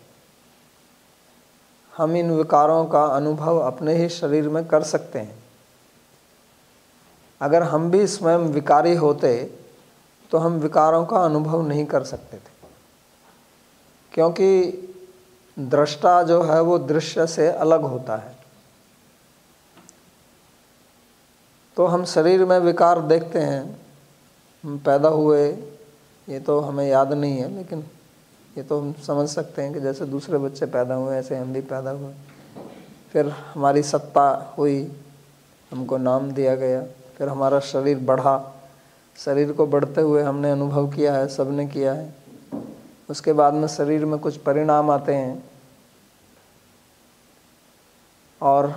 हम इन विकारों का अनुभव अपने ही शरीर में कर सकते हैं। अगर हम भी स्वयं विकारी होते तो हम विकारों का अनुभव नहीं कर सकते थे, क्योंकि दृष्टा जो है वो दृश्य से अलग होता है। तो हम शरीर में विकार देखते हैं, हम पैदा हुए, ये तो हमें याद नहीं है, लेकिन ये तो हम समझ सकते हैं कि जैसे दूसरे बच्चे पैदा हुए ऐसे हम भी पैदा हुए। फिर हमारी सत्ता हुई, हमको नाम दिया गया, फिर हमारा शरीर बढ़ा, शरीर को बढ़ते हुए हमने अनुभव किया है, सबने किया है। उसके बाद में शरीर में कुछ परिणाम आते हैं और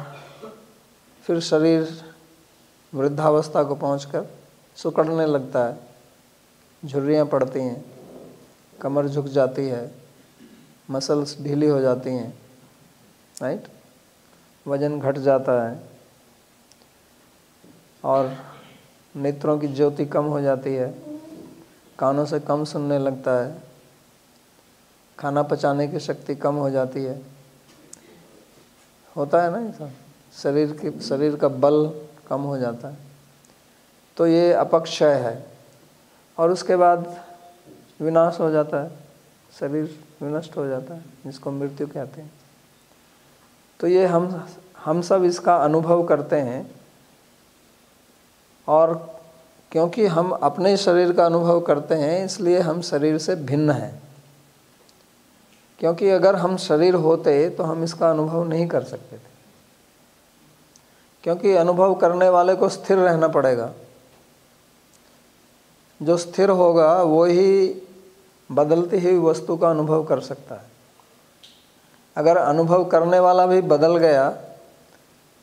फिर शरीर वृद्धावस्था को पहुंचकर सिकुड़ने लगता है, झुर्रियाँ पड़ती हैं, कमर झुक जाती है, मसल्स ढीली हो जाती हैं, राइट, वजन घट जाता है और नेत्रों की ज्योति कम हो जाती है, कानों से कम सुनने लगता है, खाना पचाने की शक्ति कम हो जाती है, होता है ना ऐसा, शरीर का बल कम हो जाता है। तो ये अपक्षय है और उसके बाद विनाश हो जाता है, शरीर विनष्ट हो जाता है, जिसको मृत्यु कहते हैं। तो ये हम सब इसका अनुभव करते हैं, और क्योंकि हम अपने शरीर का अनुभव करते हैं इसलिए हम शरीर से भिन्न हैं। क्योंकि अगर हम शरीर होते तो हम इसका अनुभव नहीं कर सकते थे, क्योंकि अनुभव करने वाले को स्थिर रहना पड़ेगा। जो स्थिर होगा वो ही बदलती हुई वस्तु का अनुभव कर सकता है। अगर अनुभव करने वाला भी बदल गया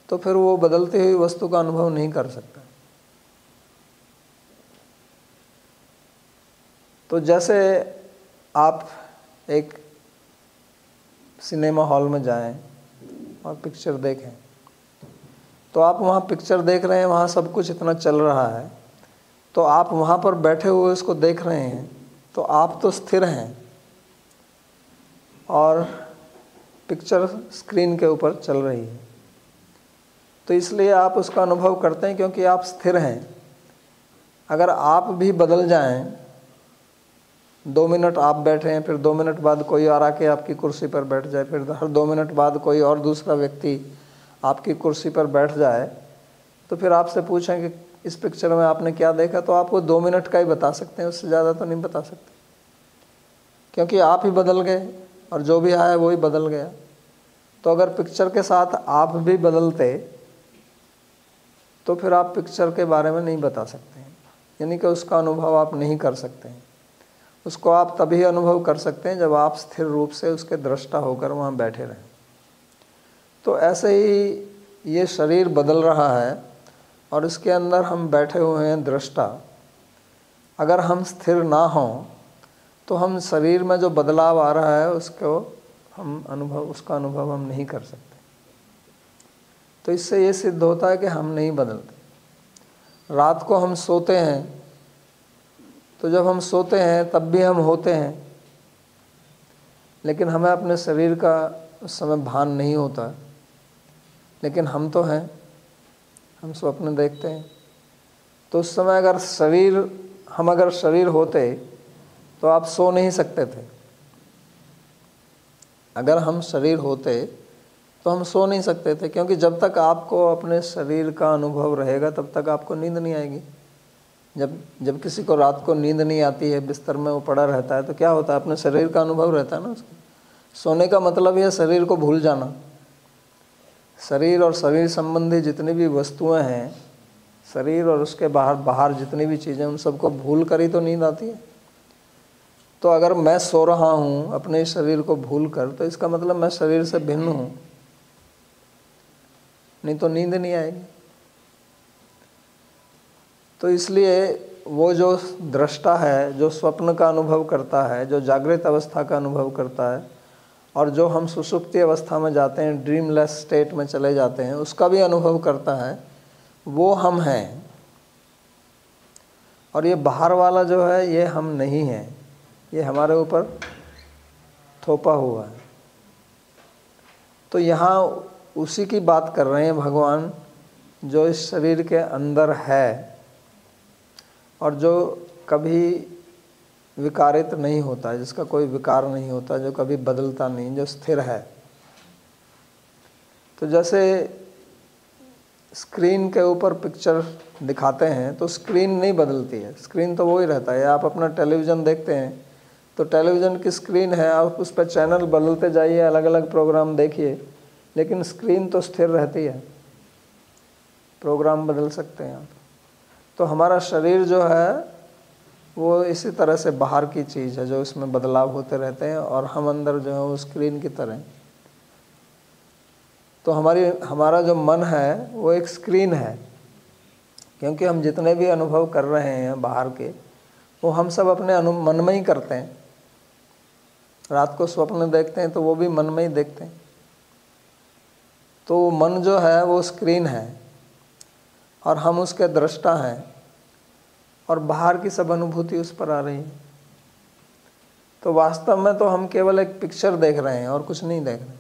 तो फिर वो बदलती हुई वस्तु का अनुभव नहीं कर सकता। तो जैसे आप एक सिनेमा हॉल में जाएं और पिक्चर देखें, तो आप वहाँ पिक्चर देख रहे हैं, वहाँ सब कुछ इतना चल रहा है, तो आप वहाँ पर बैठे हुए उसको देख रहे हैं, तो आप तो स्थिर हैं और पिक्चर स्क्रीन के ऊपर चल रही है, तो इसलिए आप उसका अनुभव करते हैं क्योंकि आप स्थिर हैं। अगर आप भी बदल जाएं, 2 मिनट आप बैठे हैं, फिर 2 मिनट बाद कोई और आके आपकी कुर्सी पर बैठ जाए, फिर हर 2 मिनट बाद कोई और दूसरा व्यक्ति आपकी कुर्सी पर बैठ जाए, तो फिर आपसे पूछें कि इस पिक्चर में आपने क्या देखा, तो आपको 2 मिनट का ही बता सकते हैं, उससे ज़्यादा तो नहीं बता सकते, क्योंकि आप ही बदल गए और जो भी आया वो ही बदल गया। तो अगर पिक्चर के साथ आप भी बदलते तो फिर आप पिक्चर के बारे में नहीं बता सकते हैं, यानी कि उसका अनुभव आप नहीं कर सकते हैं। उसको आप तभी अनुभव कर सकते हैं जब आप स्थिर रूप से उसके दृष्टा होकर वहाँ बैठे रहें। तो ऐसे ही ये शरीर बदल रहा है और इसके अंदर हम बैठे हुए हैं दृष्टा। अगर हम स्थिर ना हों तो हम शरीर में जो बदलाव आ रहा है उसका अनुभव हम नहीं कर सकते। तो इससे ये सिद्ध होता है कि हम नहीं बदलते। रात को हम सोते हैं, तो जब हम सोते हैं तब भी हम होते हैं, लेकिन हमें अपने शरीर का उस समय भान नहीं होता, लेकिन हम तो हैं, हम स्वप्न देखते हैं। तो उस समय अगर शरीर होते तो आप सो नहीं सकते थे। अगर हम शरीर होते तो हम सो नहीं सकते थे, क्योंकि जब तक आपको अपने शरीर का अनुभव रहेगा तब तक आपको नींद नहीं आएगी। जब किसी को रात को नींद नहीं आती है, बिस्तर में वो पड़ा रहता है, तो क्या होता है, अपने शरीर का अनुभव रहता है ना उसको। सोने का मतलब है शरीर को भूल जाना। शरीर और शरीर संबंधी जितनी भी वस्तुएं हैं, शरीर और उसके बाहर जितनी भी चीज़ें, उन सबको भूल कर ही तो नींद आती है। तो अगर मैं सो रहा हूँ अपने शरीर को भूल कर, तो इसका मतलब मैं शरीर से भिन्न हूँ, नहीं तो नींद नहीं आएगी। तो इसलिए वो जो दृष्टा है, जो स्वप्न का अनुभव करता है, जो जागृत अवस्था का अनुभव करता है, और जो हम सुषुप्ति अवस्था में जाते हैं, ड्रीमलेस स्टेट में चले जाते हैं, उसका भी अनुभव करता है, वो हम हैं। और ये बाहर वाला जो है ये हम नहीं है, ये हमारे ऊपर थोपा हुआ है। तो यहाँ उसी की बात कर रहे हैं भगवान, जो इस शरीर के अंदर है और जो कभी विकारित नहीं होता, जिसका कोई विकार नहीं होता, जो कभी बदलता नहीं, जो स्थिर है। तो जैसे स्क्रीन के ऊपर पिक्चर दिखाते हैं तो स्क्रीन नहीं बदलती है, स्क्रीन तो वही रहता है। आप अपना टेलीविज़न देखते हैं तो टेलीविज़न की स्क्रीन है, आप उस पर चैनल बदलते जाइए, अलग अलग प्रोग्राम देखिए, लेकिन स्क्रीन तो स्थिर रहती है, प्रोग्राम बदल सकते हैं आप। तो हमारा शरीर जो है वो इसी तरह से बाहर की चीज़ है, जो इसमें बदलाव होते रहते हैं, और हम अंदर जो है वो स्क्रीन की तरह। तो हमारा जो मन है वो एक स्क्रीन है, क्योंकि हम जितने भी अनुभव कर रहे हैं बाहर के, वो हम सब अपने मन में ही करते हैं। रात को स्वप्न देखते हैं तो वो भी मन में ही देखते हैं। तो मन जो है वो स्क्रीन है और हम उसके दृष्टा हैं, और बाहर की सब अनुभूति उस पर आ रही है। तो वास्तव में तो हम केवल एक पिक्चर देख रहे हैं और कुछ नहीं देख रहे,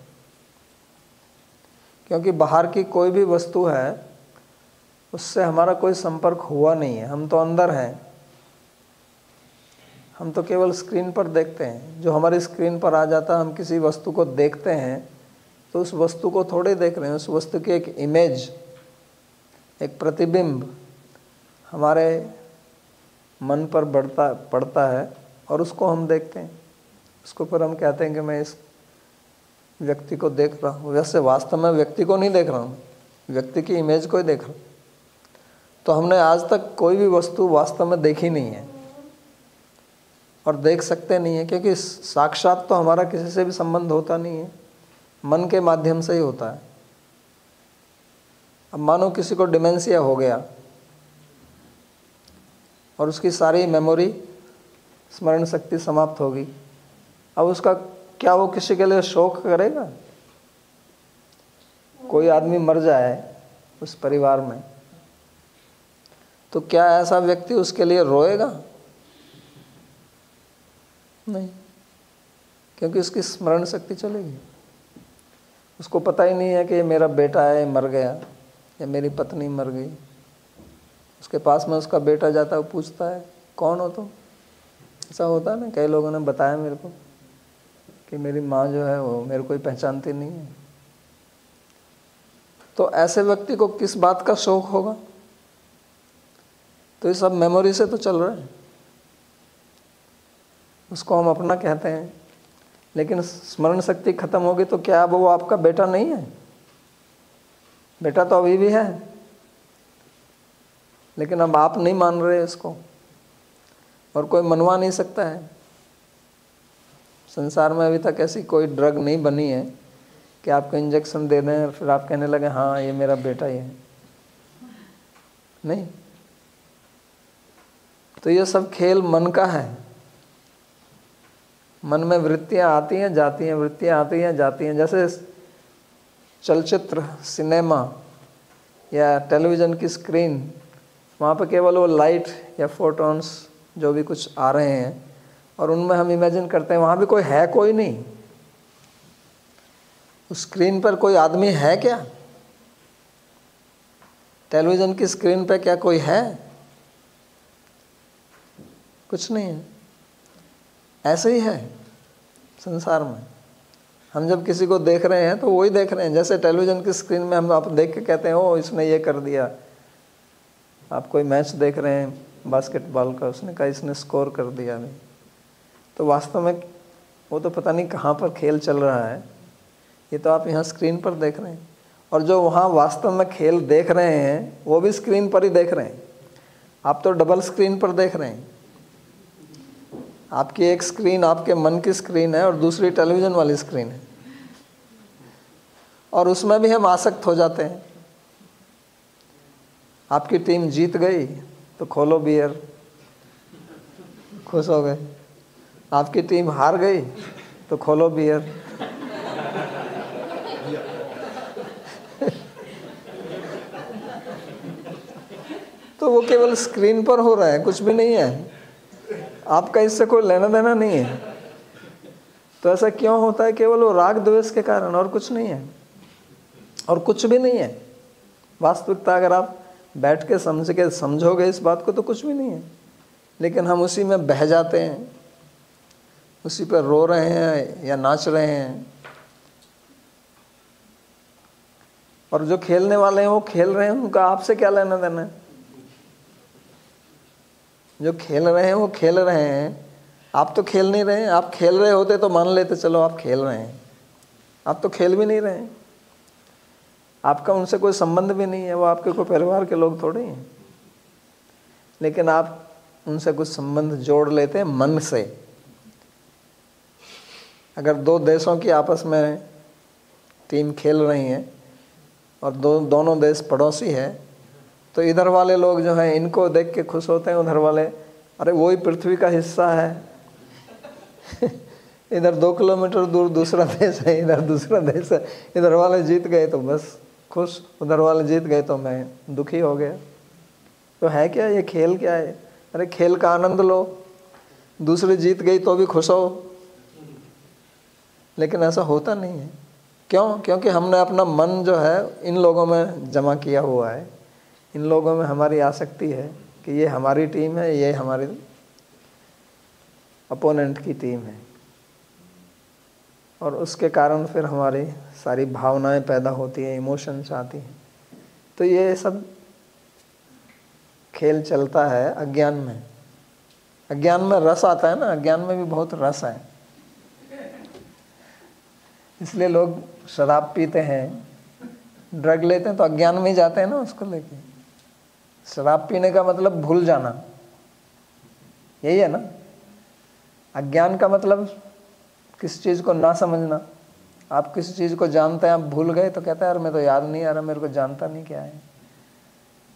क्योंकि बाहर की कोई भी वस्तु है उससे हमारा कोई संपर्क हुआ नहीं है। हम तो अंदर हैं, हम तो केवल स्क्रीन पर देखते हैं। जो हमारी स्क्रीन पर आ जाता है, हम किसी वस्तु को देखते हैं तो उस वस्तु को थोड़े देख रहे हैं, उस वस्तु की एक इमेज, एक प्रतिबिंब हमारे मन पर पड़ता है और उसको हम देखते हैं। उसको पर हम कहते हैं कि मैं इस व्यक्ति को देख रहा हूँ। वैसे वास्तव में व्यक्ति को नहीं देख रहा हूँ, व्यक्ति की इमेज को ही देख रहा हूँ। तो हमने आज तक कोई भी वस्तु वास्तव में देखी नहीं है और देख सकते नहीं है, क्योंकि साक्षात तो हमारा किसी से भी संबंध होता नहीं है, मन के माध्यम से ही होता है। अब मानो किसी को डिमेंशिया हो गया और उसकी सारी मेमोरी, स्मरण शक्ति समाप्त होगी। अब उसका क्या वो किसी के लिए शोक करेगा? कोई आदमी मर जाए उस परिवार में तो क्या ऐसा व्यक्ति उसके लिए रोएगा? नहीं, क्योंकि उसकी स्मरण शक्ति चलेगी। उसको पता ही नहीं है कि ये मेरा बेटा है, मर गया, या मेरी पत्नी मर गई। उसके पास में उसका बेटा जाता है, वो पूछता है कौन हो तुम? ऐसा होता है ना, कई लोगों ने बताया मेरे को कि मेरी माँ जो है वो मेरे को ही पहचानती नहीं है। तो ऐसे व्यक्ति को किस बात का शौक होगा? तो ये सब मेमोरी से तो चल रहा है, उसको हम अपना कहते हैं। लेकिन स्मरण शक्ति खत्म होगी तो क्या अब वो आपका बेटा नहीं है? बेटा तो अभी भी है, लेकिन अब आप नहीं मान रहे इसको, और कोई मनवा नहीं सकता है। संसार में अभी तक ऐसी कोई ड्रग नहीं बनी है कि आपको इंजेक्शन दे दें और फिर आप कहने लगे हाँ ये मेरा बेटा ही है। नहीं, तो ये सब खेल मन का है। मन में वृत्तियां आती हैं जाती हैं, वृत्तियां आती हैं जाती हैं। जैसे चलचित्र, सिनेमा या टेलीविज़न की स्क्रीन, वहाँ पे केवल वो लाइट या फोटोन्स जो भी कुछ आ रहे हैं, और उनमें हम इमेजिन करते हैं वहाँ भी कोई है, कोई नहीं। उस स्क्रीन पर कोई आदमी है क्या? टेलीविज़न की स्क्रीन पे क्या कोई है? कुछ नहीं है। ऐसे ही है संसार में। हम जब किसी को देख रहे हैं तो वही देख रहे हैं, जैसे टेलीविज़न की स्क्रीन में हम आप देख के कहते हैं ओ इसने ये कर दिया। आप कोई मैच देख रहे हैं बास्केटबॉल का, उसने कहा इसने स्कोर कर दिया। नहीं, तो वास्तव में वो तो पता नहीं कहाँ पर खेल चल रहा है, ये तो आप यहाँ स्क्रीन पर देख रहे हैं। और जो वहाँ वास्तव में खेल देख रहे हैं वो भी स्क्रीन पर ही देख रहे हैं। आप तो डबल स्क्रीन पर देख रहे हैं। आपकी एक स्क्रीन आपके मन की स्क्रीन है और दूसरी टेलीविज़न वाली स्क्रीन है, और उसमें भी हम आसक्त हो जाते हैं। आपकी टीम जीत गई तो खोलो बियर, खुश हो गए। आपकी टीम हार गई तो खोलो बियर। तो वो केवल स्क्रीन पर हो रहा है, कुछ भी नहीं है, आपका इससे कोई लेना देना नहीं है। तो ऐसा क्यों होता है? केवल वो राग द्वेष के कारण, और कुछ नहीं है, और कुछ भी नहीं है। वास्तविकता अगर आप बैठ के समझोगे इस बात को तो कुछ भी नहीं है, लेकिन हम उसी में बह जाते हैं, उसी पर रो रहे हैं या नाच रहे हैं। और जो खेलने वाले हैं वो खेल रहे हैं, उनका आपसे क्या लेना देना है? जो खेल रहे हैं वो खेल रहे हैं, आप तो खेल नहीं रहे हैं। आप खेल रहे होते तो मान लेते चलो आप खेल रहे हैं, आप तो खेल भी नहीं रहे हैं, आपका उनसे कोई संबंध भी नहीं है, वो आपके कोई परिवार के लोग थोड़े हैं। लेकिन आप उनसे कुछ संबंध जोड़ लेते हैं मन से। अगर दो देशों की आपस में टीम खेल रही है और दोनों देश पड़ोसी है, तो इधर वाले लोग जो हैं इनको देख के खुश होते हैं, उधर वाले अरे वही पृथ्वी का हिस्सा है। इधर 2 किलोमीटर दूर दूसरा देश है, इधर दूसरा देश है, इधर वाले जीत गए तो बस खुश, उधर वाले जीत गए तो मैं दुखी हो गया। तो है क्या ये खेल? क्या है? अरे खेल का आनंद लो, दूसरी जीत गई तो भी खुश हो। लेकिन ऐसा होता नहीं है। क्यों? क्योंकि हमने अपना मन जो है इन लोगों में जमा किया हुआ है, इन लोगों में हमारी आसक्ति है कि ये हमारी टीम है, ये हमारी अपोनेंट की टीम है, और उसके कारण फिर हमारी सारी भावनाएं पैदा होती हैं, इमोशंस आती हैं। तो ये सब खेल चलता है अज्ञान में। अज्ञान में रस आता है ना, अज्ञान में भी बहुत रस है। इसलिए लोग शराब पीते हैं, ड्रग लेते हैं तो अज्ञान में ही जाते हैं ना उसको लेके। शराब पीने का मतलब भूल जाना, यही है ना। अज्ञान का मतलब किसी चीज़ को ना समझना। आप किसी चीज़ को जानते हैं, आप भूल गए तो कहते हैं यार मैं तो याद नहीं आ रहा, मेरे को जानता नहीं क्या है।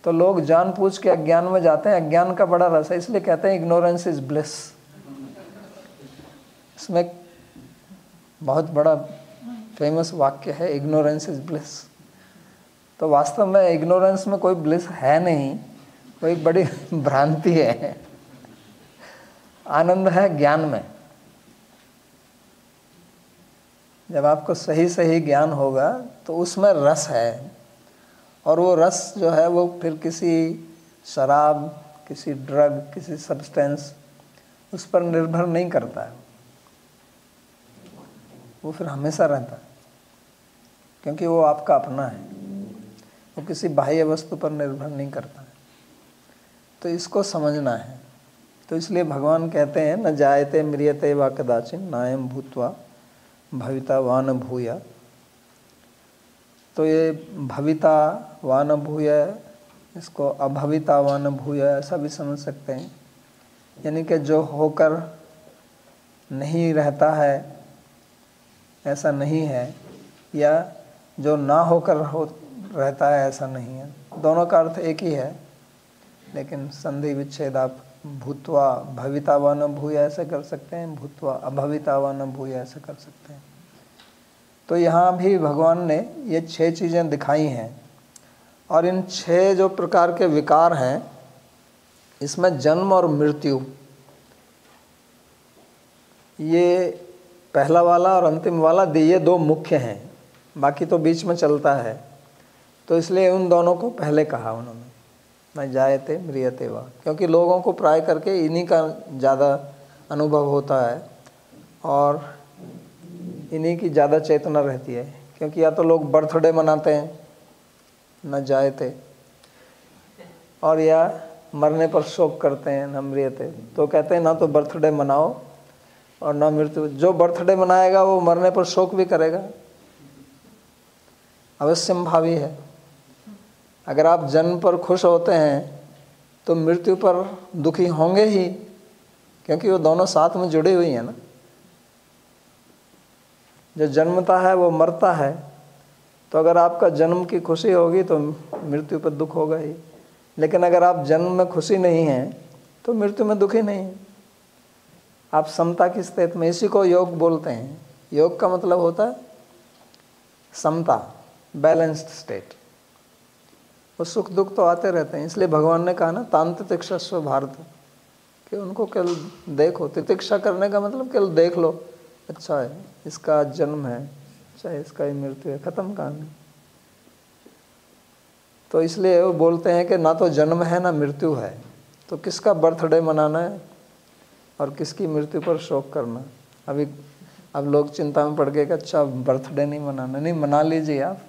तो लोग जानबूझ के अज्ञान में जाते हैं। अज्ञान का बड़ा रस है, इसलिए कहते हैं इग्नोरेंस इज ब्लिस। इसमें बहुत बड़ा फेमस वाक्य है, इग्नोरेंस इज ब्लिस। तो वास्तव में इग्नोरेंस में कोई ब्लिस है नहीं, वो एक बड़ी भ्रांति है। आनंद है ज्ञान में। जब आपको सही सही ज्ञान होगा तो उसमें रस है, और वो रस जो है वो फिर किसी शराब, किसी ड्रग, किसी सब्सटेंस उस पर निर्भर नहीं करता है। वो फिर हमेशा रहता है, क्योंकि वो आपका अपना है, वो किसी बाह्य वस्तु पर निर्भर नहीं करता है। तो इसको समझना है। तो इसलिए भगवान कहते हैं न जायते म्रियते वा कदाचिन नायम भूत्वा भविता वान भूया। तो ये भविता वान भूया, इसको अभविता वान भूया ऐसा भी समझ सकते हैं। यानी कि जो होकर नहीं रहता है ऐसा नहीं है, या जो ना होकर रहता है ऐसा नहीं है। दोनों का अर्थ एक ही है, लेकिन संधि विच्छेद आप भूत्वा भवितावान भूया ऐसे कर सकते हैं, भूत्वा अभवितावान भूया ऐसे कर सकते हैं। तो यहाँ भी भगवान ने ये 6 चीज़ें दिखाई हैं, और इन 6 जो प्रकार के विकार हैं इसमें जन्म और मृत्यु, ये पहला वाला और अंतिम वाला ये 2 मुख्य हैं, बाकी तो बीच में चलता है। तो इसलिए उन दोनों को पहले कहा उन्होंने, न जायते म्रियते वा, क्योंकि लोगों को प्राय करके इन्हीं का ज़्यादा अनुभव होता है और इन्हीं की ज़्यादा चेतना रहती है। क्योंकि या तो लोग बर्थडे मनाते हैं न जायते, और या मरने पर शोक करते हैं न म्रियते। तो कहते हैं ना तो बर्थडे मनाओ और ना मृत्यु। जो बर्थडे मनाएगा वो मरने पर शोक भी करेगा, अवश्यंभावी है। अगर आप जन्म पर खुश होते हैं तो मृत्यु पर दुखी होंगे ही, क्योंकि वो दोनों साथ में जुड़ी हुई हैं ना। जो जन्मता है वो मरता है, तो अगर आपका जन्म की खुशी होगी तो मृत्यु पर दुख होगा ही, लेकिन अगर आप जन्म में खुशी नहीं हैं तो मृत्यु में दुख ही नहीं है। आप समता की स्थिति में, इसी को योग बोलते हैं। योग का मतलब होता है समता, बैलेंस्ड स्टेट। वो सुख दुख तो आते रहते हैं, इसलिए भगवान ने कहा ना तांत्रिक्षस्व भारत, कि उनको केवल देखो। तितिक्षा करने का मतलब केवल देख लो, अच्छा है इसका जन्म है, अच्छा है इसका ही मृत्यु है, खत्म कहानी। तो इसलिए वो बोलते हैं कि ना तो जन्म है ना मृत्यु है, तो किसका बर्थडे मनाना है और किसकी मृत्यु पर शोक करना। अब लोग चिंता में पड़ गए कि अच्छा बर्थडे नहीं मनाना, नहीं मना लीजिए आप,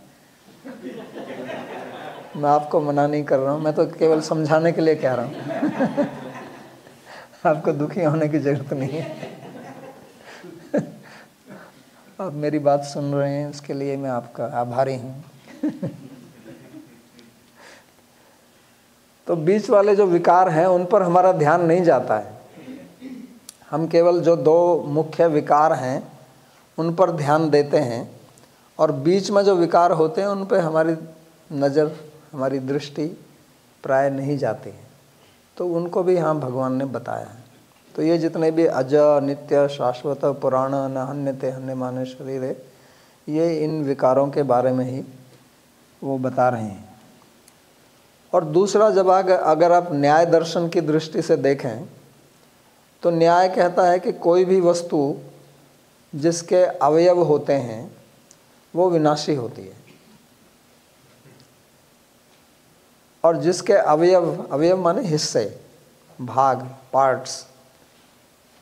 मैं आपको मना नहीं कर रहा हूँ, मैं तो केवल समझाने के लिए कह रहा हूँ। आपको दुखी होने की जरूरत नहीं है। आप मेरी बात सुन रहे हैं, उसके लिए मैं आपका आभारी हूँ। तो बीच वाले जो विकार हैं उन पर हमारा ध्यान नहीं जाता है। हम केवल जो दो मुख्य विकार हैं उन पर ध्यान देते हैं, और बीच में जो विकार होते हैं उन पर हमारी नज़र, हमारी दृष्टि प्राय नहीं जाती है। तो उनको भी यहाँ भगवान ने बताया है। तो ये जितने भी अज, नित्य, शाश्वत, पुराण, न हन्यते हन्यमाने शरीर है, ये इन विकारों के बारे में ही वो बता रहे हैं। और दूसरा, जब अगर आप न्याय दर्शन की दृष्टि से देखें तो न्याय कहता है कि कोई भी वस्तु जिसके अवयव होते हैं वो विनाशी होती है, और जिसके अवयव माने हिस्से, भाग, पार्ट्स,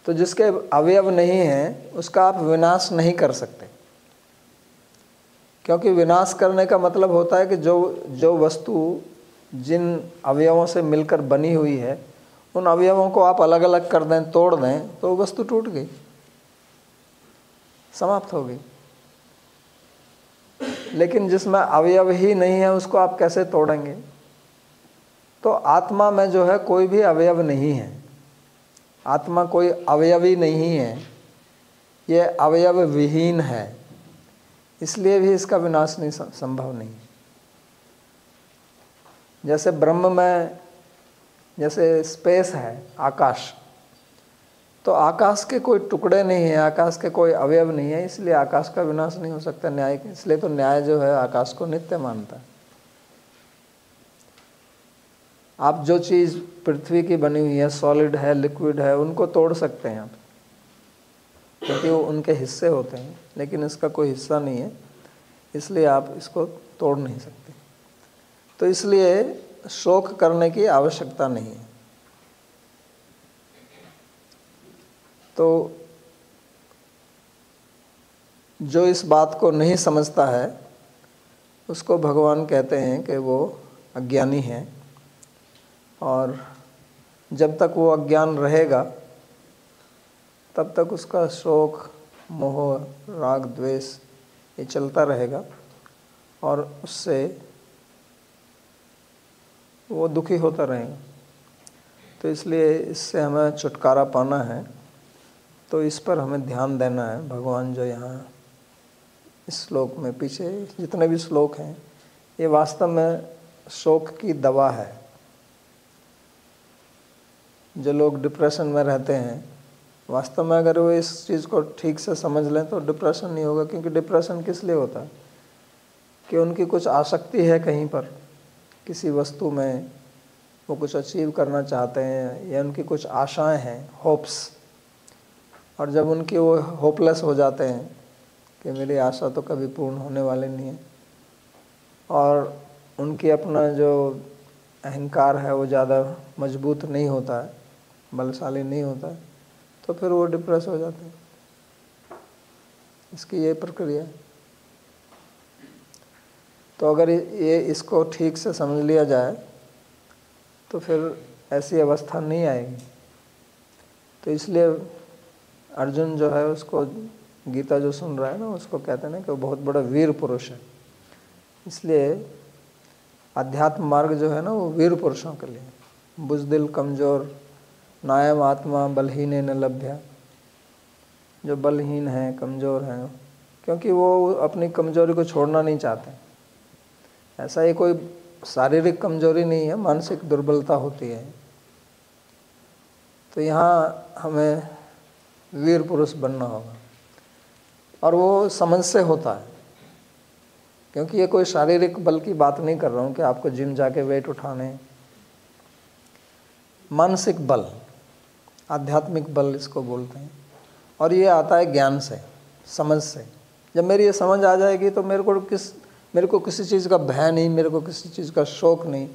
तो जिसके अवयव नहीं हैं उसका आप विनाश नहीं कर सकते। क्योंकि विनाश करने का मतलब होता है कि जो वस्तु जिन अवयवों से मिलकर बनी हुई है उन अवयवों को आप अलग अलग कर दें, तोड़ दें, तो वस्तु टूट गई, समाप्त हो गई। लेकिन जिसमें अवयव ही नहीं है उसको आप कैसे तोड़ेंगे? तो आत्मा में जो है कोई भी अवयव नहीं है, आत्मा कोई अवयवी नहीं है, ये अवयव विहीन है, इसलिए भी इसका विनाश नहीं संभव नहीं। जैसे ब्रह्म में, जैसे स्पेस है, आकाश, तो आकाश के कोई टुकड़े नहीं है, आकाश के कोई अवयव नहीं है, इसलिए आकाश का विनाश नहीं हो सकता न्याय के। इसलिए तो न्याय जो है आकाश को नित्य मानता है। आप जो चीज़ पृथ्वी की बनी हुई है, सॉलिड है, लिक्विड है, उनको तोड़ सकते हैं आप, क्योंकि वो उनके हिस्से होते हैं, लेकिन इसका कोई हिस्सा नहीं है, इसलिए आप इसको तोड़ नहीं सकते। तो इसलिए शोक करने की आवश्यकता नहीं है। तो जो इस बात को नहीं समझता है उसको भगवान कहते हैं कि वो अज्ञानी है, और जब तक वो अज्ञान रहेगा तब तक उसका शोक, मोह, राग, द्वेष ये चलता रहेगा, और उससे वो दुखी होता रहेगा। तो इसलिए इससे हमें छुटकारा पाना है, तो इस पर हमें ध्यान देना है। भगवान जो यहाँ इस श्लोक में, पीछे जितने भी श्लोक हैं, ये वास्तव में शोक की दवा है। जो लोग डिप्रेशन में रहते हैं, वास्तव में अगर वो इस चीज़ को ठीक से समझ लें तो डिप्रेशन नहीं होगा। क्योंकि डिप्रेशन किस लिए होता है? कि उनकी कुछ आसक्ति है कहीं पर, किसी वस्तु में, वो कुछ अचीव करना चाहते हैं, या उनकी कुछ आशाएं हैं, होप्स, और जब उनकी वो होपलेस हो जाते हैं कि मेरी आशा तो कभी पूर्ण होने वाली नहीं है, और उनकी अपना जो अहंकार है वो ज़्यादा मजबूत नहीं होता है, बलशाली नहीं होता है, तो फिर वो डिप्रेस हो जाते हैं। इसकी ये प्रक्रिया है। तो अगर ये इसको ठीक से समझ लिया जाए तो फिर ऐसी अवस्था नहीं आएगी। तो इसलिए अर्जुन जो है उसको, गीता जो सुन रहा है ना, उसको कहते हैं ना कि वो बहुत बड़ा वीर पुरुष है। इसलिए अध्यात्म मार्ग जो है ना वो वीर पुरुषों के लिए, बुज़दिल, कमज़ोर, नायम आत्मा बलहीन न लभ्य, जो बलहीन हैं, कमज़ोर हैं, क्योंकि वो अपनी कमज़ोरी को छोड़ना नहीं चाहते। ऐसा ही कोई शारीरिक कमज़ोरी नहीं है, मानसिक दुर्बलता होती है। तो यहाँ हमें वीर पुरुष बनना होगा, और वो समझ से होता है, क्योंकि ये कोई शारीरिक बल की बात नहीं कर रहा हूँ कि आपको जिम जाके वेट उठाने। मानसिक बल, आध्यात्मिक बल इसको बोलते हैं, और ये आता है ज्ञान से, समझ से। जब मेरी ये समझ आ जाएगी तो मेरे को किसी चीज़ का भय नहीं, मेरे को किसी चीज़ का शौक़ नहीं,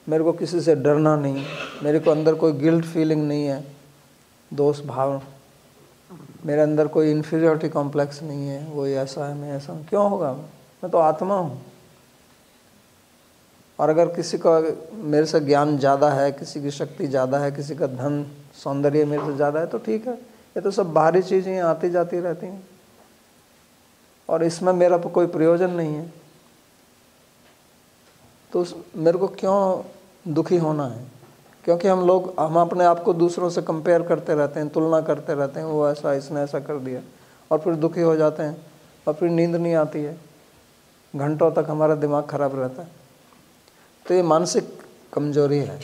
मेरे को किसी से डरना नहीं, मेरे को अंदर कोई गिल्ट फीलिंग नहीं है, दोष भाव, मेरे अंदर कोई इन्फीरियरिटी कॉम्प्लेक्स नहीं है, वो ऐसा है, मैं ऐसा हूँ। क्यों होगा? मैं तो आत्मा हूँ। और अगर किसी का मेरे से ज्ञान ज़्यादा है, किसी की शक्ति ज़्यादा है, किसी का धन सौंदर्य मेरे से ज़्यादा है, तो ठीक है, ये तो सब बाहरी चीज़ें आती जाती रहती हैं, और इसमें मेरा कोई प्रयोजन नहीं है। तो मेरे को क्यों दुखी होना है? क्योंकि हम अपने आप को दूसरों से कंपेयर करते रहते हैं, तुलना करते रहते हैं, वो ऐसा, इसने ऐसा कर दिया, और फिर दुखी हो जाते हैं, और फिर नींद नहीं आती है, घंटों तक हमारा दिमाग खराब रहता है। तो ये मानसिक कमजोरी है।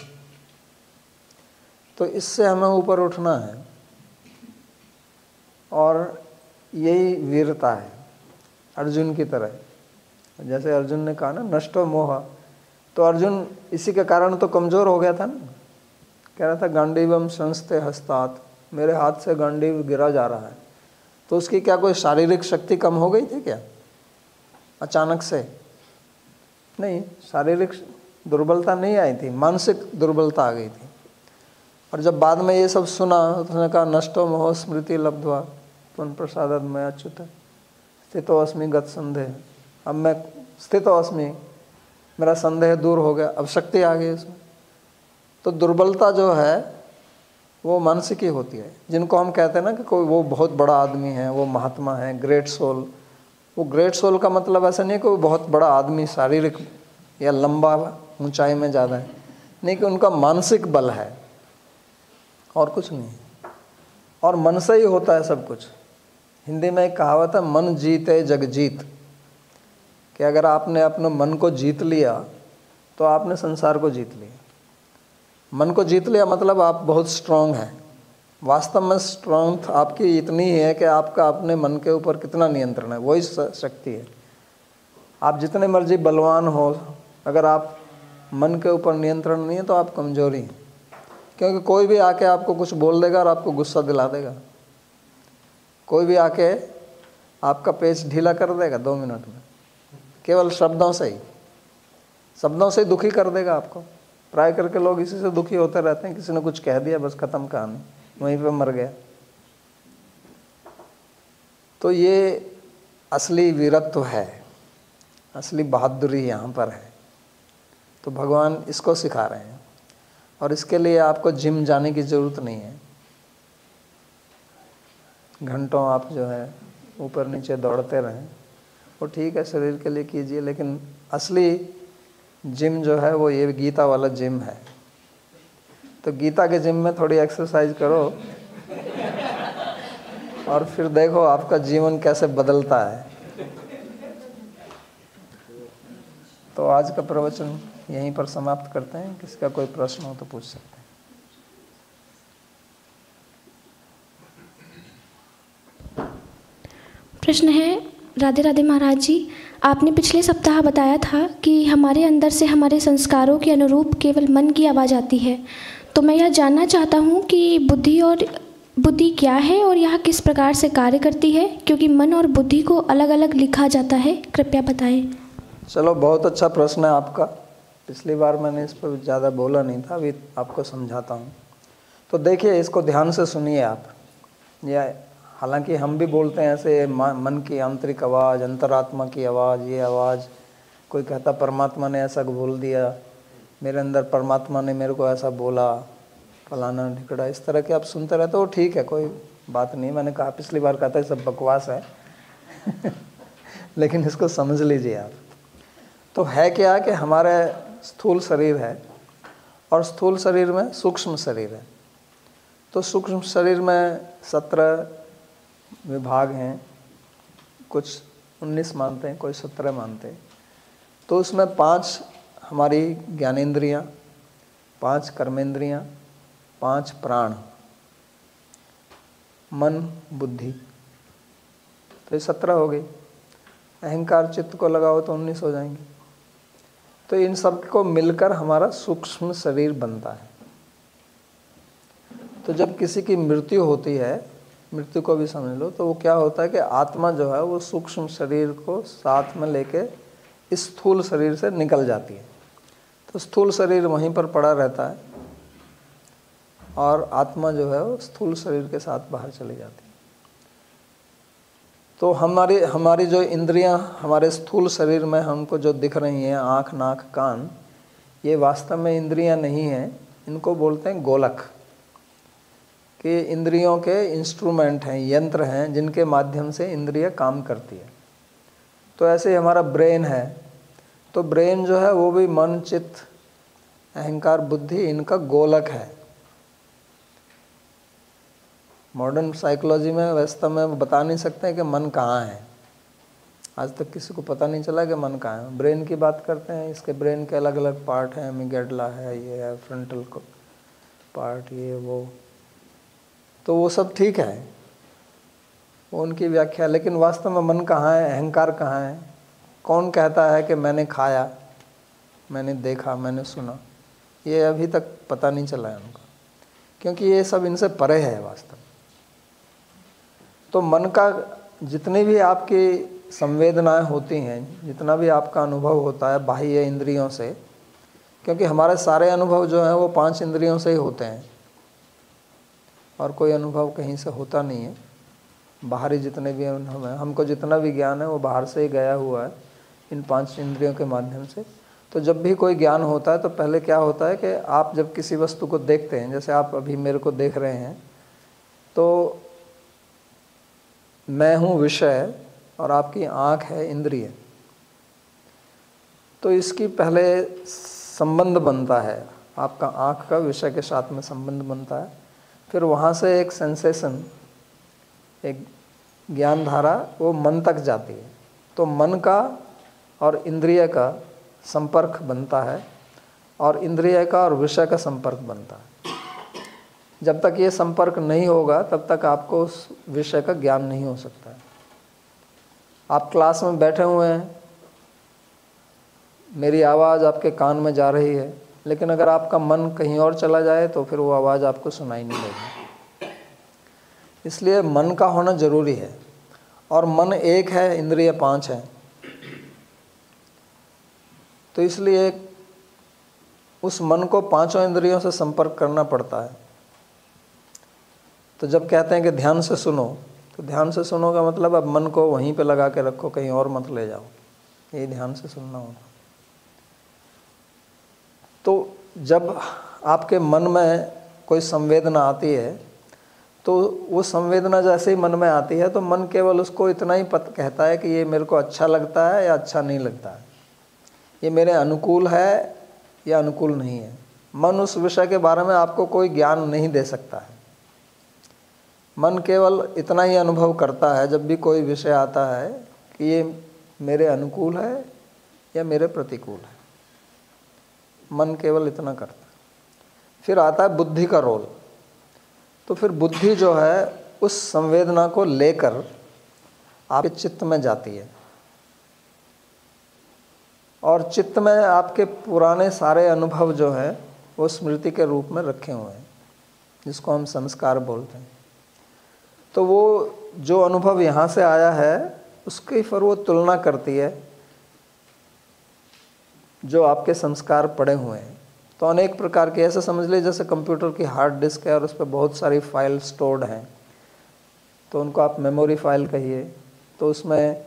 तो इससे हमें ऊपर उठना है, और यही वीरता है, अर्जुन की तरह। जैसे अर्जुन ने कहा ना, नष्टो मोह, तो अर्जुन इसी के कारण तो कमज़ोर हो गया था ना। कह रहा था गांडीवम संस्ते हस्तात, मेरे हाथ से गांडीव गिरा जा रहा है। तो उसकी क्या कोई शारीरिक शक्ति कम हो गई थी क्या अचानक से? नहीं, शारीरिक दुर्बलता नहीं आई थी, मानसिक दुर्बलता आ गई थी। और जब बाद में ये सब सुना तो उसने कहा नष्टो मोह स्मृति लब्ध्वा पुन प्रसादत मैं अच्युत स्थितो अस्मि गत संदेह। अब मैं स्थितो अस्मि, मेरा संदेह दूर हो गया, अब शक्ति आ गई इसमें। तो दुर्बलता जो है वो मानसिक ही होती है। जिनको हम कहते हैं ना कि कोई वो बहुत बड़ा आदमी है, वो महात्मा है, ग्रेट सोल, वो ग्रेट सोल का मतलब ऐसा नहीं कि वो बहुत बड़ा आदमी शारीरिक या लंबा ऊंचाई में ज़्यादा है, नहीं, कि उनका मानसिक बल है और कुछ नहीं। और मन से ही होता है सब कुछ। हिंदी में एक कहावत है, मन जीते जग जीत, कि अगर आपने अपने मन को जीत लिया तो आपने संसार को जीत लिया। मन को जीत लिया मतलब आप बहुत स्ट्रांग हैं। वास्तव में स्ट्रेंथ आपकी इतनी ही है कि आपका अपने मन के ऊपर कितना नियंत्रण है, वही शक्ति है। आप जितने मर्जी बलवान हो, अगर आप मन के ऊपर नियंत्रण नहीं है तो आप कमजोरी हैं। क्योंकि कोई भी आके आपको कुछ बोल देगा और आपको गुस्सा दिला देगा, कोई भी आके आपका पेच ढीला कर देगा 2 मिनट में, केवल शब्दों से ही दुखी कर देगा आपको। प्राय करके लोग इसी से दुखी होते रहते हैं, किसी ने कुछ कह दिया, बस खत्म कहानी, वहीं पे मर गया। तो ये असली वीरत्व है, असली बहादुरी यहाँ पर है। तो भगवान इसको सिखा रहे हैं, और इसके लिए आपको जिम जाने की ज़रूरत नहीं है। घंटों आप जो है ऊपर नीचे दौड़ते रहें, वो ठीक है, शरीर के लिए कीजिए, लेकिन असली जिम जो है वो ये गीता वाला जिम है। तो गीता के जिम में थोड़ी एक्सरसाइज करो और फिर देखो आपका जीवन कैसे बदलता है। तो आज का प्रवचन यहीं पर समाप्त करते हैं। किसी का कोई प्रश्न हो तो पूछ सकते हैं। प्रश्न है, राधे राधे महाराज जी, आपने पिछले सप्ताह बताया था कि हमारे अंदर से हमारे संस्कारों के अनुरूप केवल मन की आवाज़ आती है। तो मैं यह जानना चाहता हूँ कि बुद्धि क्या है और यह किस प्रकार से कार्य करती है, क्योंकि मन और बुद्धि को अलग अलग लिखा जाता है, कृपया बताएं। चलो, बहुत अच्छा प्रश्न है आपका। पिछली बार मैंने इस पर ज़्यादा बोला नहीं था, अभी आपको समझाता हूँ। तो देखिए, इसको ध्यान से सुनिए आप। यह हालांकि हम भी बोलते हैं ऐसे, मन की आंतरिक आवाज़, अंतरात्मा की आवाज़, ये आवाज़। कोई कहता परमात्मा ने ऐसा बोल दिया, मेरे अंदर परमात्मा ने मेरे को ऐसा बोला, फलाना ढिकड़ा, इस तरह के आप सुनते रहते हो। ठीक है, कोई बात नहीं। मैंने कहा पिछली बार कहता है सब बकवास है लेकिन इसको समझ लीजिए आप। तो है क्या कि हमारे स्थूल शरीर है और स्थूल शरीर में सूक्ष्म शरीर है। तो सूक्ष्म शरीर में 17 विभाग हैं, कुछ 19 मानते हैं, कोई 17 मानते हैं। तो उसमें 5 हमारी ज्ञानेंद्रियां, 5 कर्मेंद्रियां, 5 प्राण, मन, बुद्धि, तो ये 17 हो गई। अहंकार चित्त को लगाओ तो 19 हो जाएंगे। तो इन सब को मिलकर हमारा सूक्ष्म शरीर बनता है। तो जब किसी की मृत्यु होती है, मृत्यु को भी समझ लो, तो वो क्या होता है कि आत्मा जो है वो सूक्ष्म शरीर को साथ में लेके इस स्थूल शरीर से निकल जाती है। तो स्थूल शरीर वहीं पर पड़ा रहता है और आत्मा जो है वो स्थूल शरीर के साथ बाहर चली जाती है। तो हमारी जो इंद्रियां हमारे स्थूल शरीर में हमको जो दिख रही हैं, आँख, नाक, कान, ये वास्तव में इंद्रियां नहीं हैं। इनको बोलते हैं गोलक, कि इंद्रियों के इंस्ट्रूमेंट हैं, यंत्र हैं, जिनके माध्यम से इंद्रियां काम करती है। तो ऐसे ही हमारा ब्रेन है, तो ब्रेन जो है वो भी मन, चित्त, अहंकार, बुद्धि, इनका गोलक है। मॉडर्न साइकोलॉजी में वास्तव में बता नहीं सकते हैं कि मन कहाँ है। आज तक किसी को पता नहीं चला कि मन कहाँ है। ब्रेन की बात करते हैं, इसके ब्रेन के अलग अलग पार्ट हैं, अमिगडाला है, ये है फ्रंटल पार्ट, ये वो, तो वो सब ठीक है, वो उनकी व्याख्या। लेकिन वास्तव में मन कहाँ है, अहंकार कहाँ है? कौन कहता है कि मैंने खाया, मैंने देखा, मैंने सुना? ये अभी तक पता नहीं चला है उनको, क्योंकि ये सब इनसे परे है वास्तव। तो मन का जितनी भी आपकी संवेदनाएं होती हैं, जितना भी आपका अनुभव होता है बाह्य इंद्रियों से, क्योंकि हमारे सारे अनुभव जो हैं वो 5 इंद्रियों से ही होते हैं और कोई अनुभव कहीं से होता नहीं है। बाहरी जितने भी अनुभव हैं, हमको जितना भी ज्ञान है वो बाहर से ही गया हुआ है इन 5 इंद्रियों के माध्यम से। तो जब भी कोई ज्ञान होता है तो पहले क्या होता है कि आप जब किसी वस्तु को देखते हैं, जैसे आप अभी मेरे को देख रहे हैं, तो मैं हूँ विषय और आपकी आँख है इंद्रिय। तो इसकी पहले संबंध बनता है, आपका आँख का विषय के साथ में संबंध बनता है। फिर वहाँ से एक सेंसेशन, एक ज्ञान धारा वो मन तक जाती है। तो मन का और इंद्रिय का संपर्क बनता है और इंद्रिय का और विषय का संपर्क बनता है। जब तक ये संपर्क नहीं होगा तब तक आपको उस विषय का ज्ञान नहीं हो सकता है। आप क्लास में बैठे हुए हैं, मेरी आवाज़ आपके कान में जा रही है, लेकिन अगर आपका मन कहीं और चला जाए तो फिर वो आवाज़ आपको सुनाई नहीं देगी। इसलिए मन का होना ज़रूरी है। और मन एक है, इंद्रिय 5 हैं। तो इसलिए उस मन को 5 इंद्रियों से संपर्क करना पड़ता है। तो जब कहते हैं कि ध्यान से सुनो, तो ध्यान से सुनो का मतलब अब मन को वहीं पे लगा के रखो, कहीं और मत ले जाओ, ये ध्यान से सुनना होगा। तो जब आपके मन में कोई संवेदना आती है, तो वो संवेदना जैसे ही मन में आती है तो मन केवल उसको इतना ही कहता है कि ये मेरे को अच्छा लगता है या अच्छा नहीं लगता है, ये मेरे अनुकूल है या अनुकूल नहीं है। मन उस विषय के बारे में आपको कोई ज्ञान नहीं दे सकता है। मन केवल इतना ही अनुभव करता है जब भी कोई विषय आता है कि ये मेरे अनुकूल है या मेरे प्रतिकूल है। मन केवल इतना करता है। फिर आता है बुद्धि का रोल। तो फिर बुद्धि जो है उस संवेदना को लेकर आपके चित्त में जाती है और चित्त में आपके पुराने सारे अनुभव जो हैं वो स्मृति के रूप में रखे हुए हैं, जिसको हम संस्कार बोलते हैं। तो वो जो अनुभव यहाँ से आया है उसकी फिर वो तुलना करती है जो आपके संस्कार पड़े हुए हैं। तो अनेक प्रकार के, ऐसे समझ लीजिए जैसे कंप्यूटर की हार्ड डिस्क है और उस पर बहुत सारी फाइल स्टोर्ड हैं, तो उनको आप मेमोरी फाइल कहिए। तो उसमें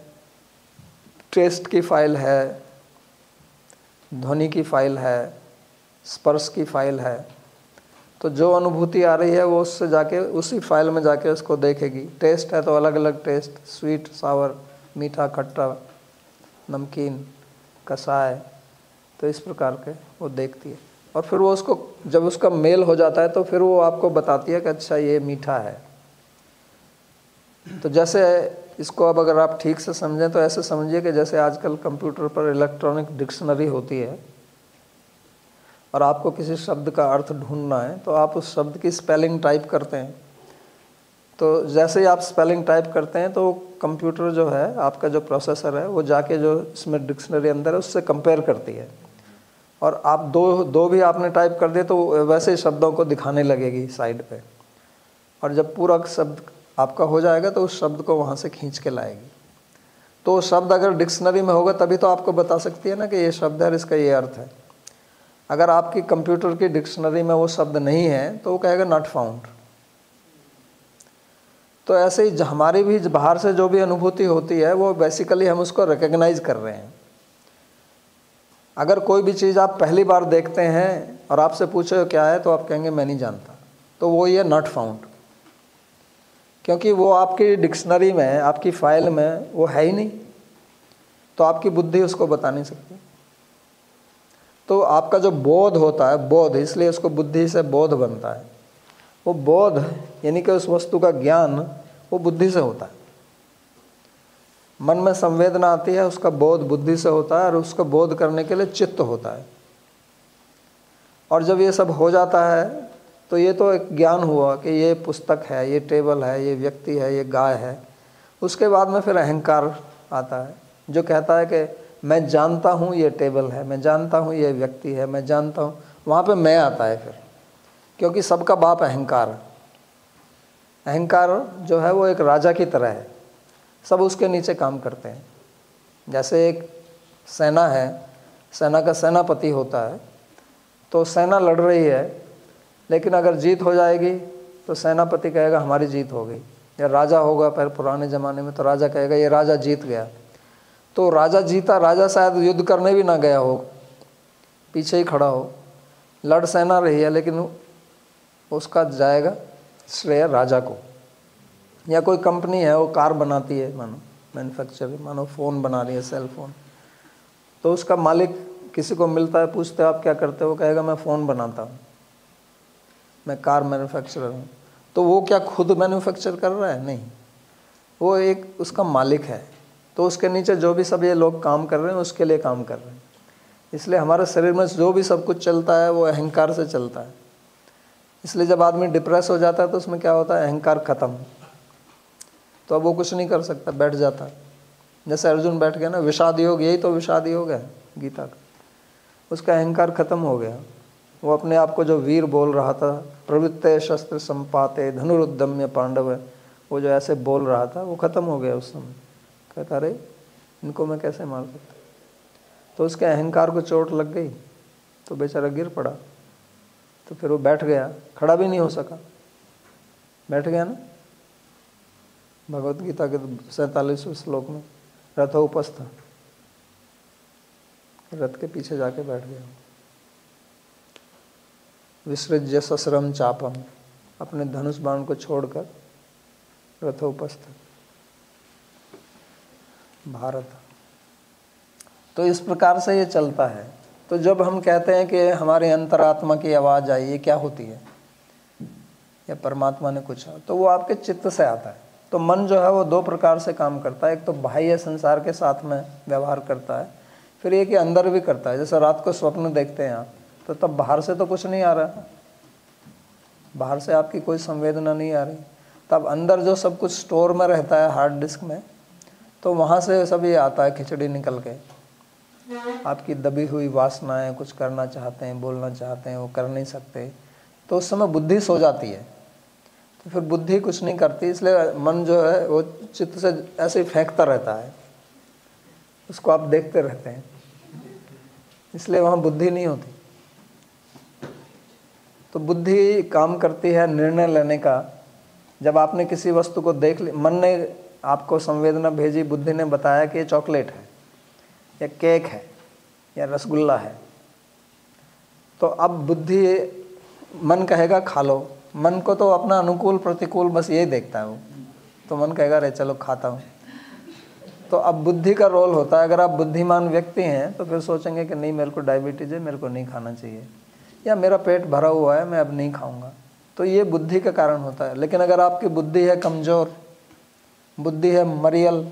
टेस्ट की फाइल है, ध्वनि की फाइल है, स्पर्श की फाइल है। तो जो अनुभूति आ रही है वो उससे जाके उसी फाइल में जाके उसको देखेगी। टेस्ट है तो अलग अलग टेस्ट, स्वीट, सावर, मीठा, खट्टा, नमकीन, कसाय, तो इस प्रकार के वो देखती है। और फिर वो उसको जब उसका मेल हो जाता है तो फिर वो आपको बताती है कि अच्छा ये मीठा है। तो जैसे इसको अब अगर आप ठीक से समझें तो ऐसे समझिए कि जैसे आजकल कंप्यूटर पर इलेक्ट्रॉनिक डिक्शनरी होती है और आपको किसी शब्द का अर्थ ढूंढना है तो आप उस शब्द की स्पेलिंग टाइप करते हैं। तो जैसे ही आप स्पेलिंग टाइप करते हैं तो कंप्यूटर जो है, आपका जो प्रोसेसर है, वो जाके जो इसमें डिक्शनरी अंदर है उससे कंपेयर करती है और आप दो भी आपने टाइप कर दिए तो वैसे ही शब्दों को दिखाने लगेगी साइड पे। और जब पूरा शब्द आपका हो जाएगा तो उस शब्द को वहाँ से खींच के लाएगी। तो शब्द अगर डिक्शनरी में होगा तभी तो आपको बता सकती है ना कि ये शब्द है और इसका ये अर्थ है। अगर आपकी कंप्यूटर की डिक्शनरी में वो शब्द नहीं है तो वो कहेगा नॉट फाउंड। तो ऐसे ही हमारी भी बाहर से जो भी अनुभूति होती है वो बेसिकली हम उसको रिकग्नाइज कर रहे हैं। अगर कोई भी चीज़ आप पहली बार देखते हैं और आपसे पूछे क्या है तो आप कहेंगे मैं नहीं जानता, तो वो ये नॉट फाउंड, क्योंकि वो आपकी डिक्शनरी में, आपकी फाइल में वो है ही नहीं, तो आपकी बुद्धि उसको बता नहीं सकती। तो आपका जो बोध होता है, बोध, इसलिए उसको बुद्धि से बोध बनता है। वो बोध यानी कि उस वस्तु का ज्ञान वो बुद्धि से होता है। मन में संवेदना आती है, उसका बोध बुद्धि से होता है और उसका बोध करने के लिए चित्त होता है। और जब ये सब हो जाता है तो ये तो एक ज्ञान हुआ कि ये पुस्तक है, ये टेबल है, ये व्यक्ति है, ये गाय है। उसके बाद में फिर अहंकार आता है जो कहता है कि मैं जानता हूँ ये टेबल है, मैं जानता हूँ ये व्यक्ति है, मैं जानता हूँ। वहाँ पे मैं आता है फिर, क्योंकि सबका बाप अहंकार है। अहंकार जो है वो एक राजा की तरह है, सब उसके नीचे काम करते हैं। जैसे एक सेना है, सेना का सेनापति होता है, तो सेना लड़ रही है, लेकिन अगर जीत हो जाएगी तो सेनापति कहेगा हमारी जीत हो गई। या राजा होगा पर पुराने ज़माने में तो राजा कहेगा ये राजा जीत गया। तो राजा जीता, राजा शायद युद्ध करने भी ना गया हो, पीछे ही खड़ा हो, लड़ सेना रही है, लेकिन उसका जाएगा श्रेय राजा को। या कोई कंपनी है वो कार बनाती है, मानो मैन्युफैक्चर, मानो फ़ोन बना रही है, सेल फोन, तो उसका मालिक किसी को मिलता है, पूछते हैं आप क्या करते हो, कहेगा मैं फ़ोन बनाता हूँ, मैं कार मैन्युफैक्चरर हूँ। तो वो क्या खुद मैन्युफैक्चर कर रहा है? नहीं, वो एक उसका मालिक है। तो उसके नीचे जो भी सब ये लोग काम कर रहे हैं उसके लिए काम कर रहे हैं। इसलिए हमारे शरीर में जो भी सब कुछ चलता है वो अहंकार से चलता है। इसलिए जब आदमी डिप्रेस हो जाता है तो उसमें क्या होता है, अहंकार ख़त्म, तो अब वो कुछ नहीं कर सकता, बैठ जाता है। जैसे अर्जुन बैठ गया ना, विषाद योग, यही तो विषाद योग है गीता का। उसका अहंकार खत्म हो गया। वो अपने आप को जो वीर बोल रहा था, प्रवृत्ते शस्त्र संपाते धनुरुद्यम्य पांडव, वो जो ऐसे बोल रहा था वो ख़त्म हो गया उस समय। कहता अरे इनको मैं कैसे मार सकता। तो उसके अहंकार को चोट लग गई तो बेचारा गिर पड़ा। तो फिर वो बैठ गया, खड़ा भी नहीं हो सका, बैठ गया ना। भगवत गीता के 47वें श्लोक में रथोपस्थ, रथ के पीछे जाके बैठ गया। विसृज्य सस्रम चापम, अपने धनुष बाण को छोड़कर रथोपस्थ, भारत। तो इस प्रकार से ये चलता है। तो जब हम कहते हैं कि हमारे अंतरात्मा की आवाज़ आई, ये क्या होती है, या परमात्मा ने कुछ, तो वो आपके चित्त से आता है। तो मन जो है वो दो प्रकार से काम करता है। एक तो बाह्य संसार के साथ में व्यवहार करता है, फिर ये कि अंदर भी करता है। जैसे रात को स्वप्न देखते हैं आप, तो तब बाहर से तो कुछ नहीं आ रहा, बाहर से आपकी कोई संवेदना नहीं आ रही, तब अंदर जो सब कुछ स्टोर में रहता है हार्ड डिस्क में, तो वहाँ से सब ये आता है, खिचड़ी निकल के। आपकी दबी हुई वासनाएं, कुछ करना चाहते हैं, बोलना चाहते हैं, वो कर नहीं सकते, तो उस समय बुद्धि सो जाती है। तो फिर बुद्धि कुछ नहीं करती, इसलिए मन जो है वो चित्त से ऐसे ही फेंकता रहता है, उसको आप देखते रहते हैं, इसलिए वहाँ बुद्धि नहीं होती। तो बुद्धि काम करती है निर्णय लेने का। जब आपने किसी वस्तु को देख लिया, मन ने आपको संवेदना भेजी, बुद्धि ने बताया कि ये चॉकलेट है या केक है या रसगुल्ला है, तो अब बुद्धि, मन कहेगा खा लो। मन को तो अपना अनुकूल प्रतिकूल बस यही देखता है वो, तो मन कहेगा अरे चलो खाता हूँ। तो अब बुद्धि का रोल होता है। अगर आप बुद्धिमान व्यक्ति हैं तो फिर सोचेंगे कि नहीं, मेरे को डायबिटीज़ है, मेरे को नहीं खाना चाहिए, या मेरा पेट भरा हुआ है, मैं अब नहीं खाऊंगा, तो ये बुद्धि का कारण होता है। लेकिन अगर आपकी बुद्धि है कमज़ोर, बुद्धि है मरियल,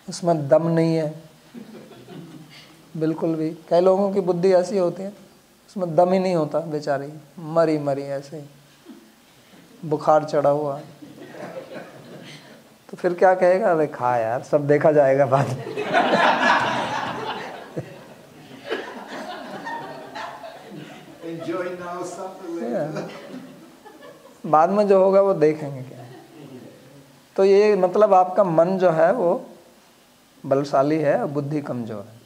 उसमें दम नहीं है बिल्कुल भी, कई लोगों की बुद्धि ऐसी होती है उसमें दम ही नहीं होता, बेचारी मरी मरी ऐसे ही, बुखार चढ़ा हुआ, तो फिर क्या कहेगा, अरे खा यार, सब देखा जाएगा बाद में। बाद में जो होगा वो देखेंगे क्या। तो ये मतलब आपका मन जो है वो बलशाली है और बुद्धि कमजोर है।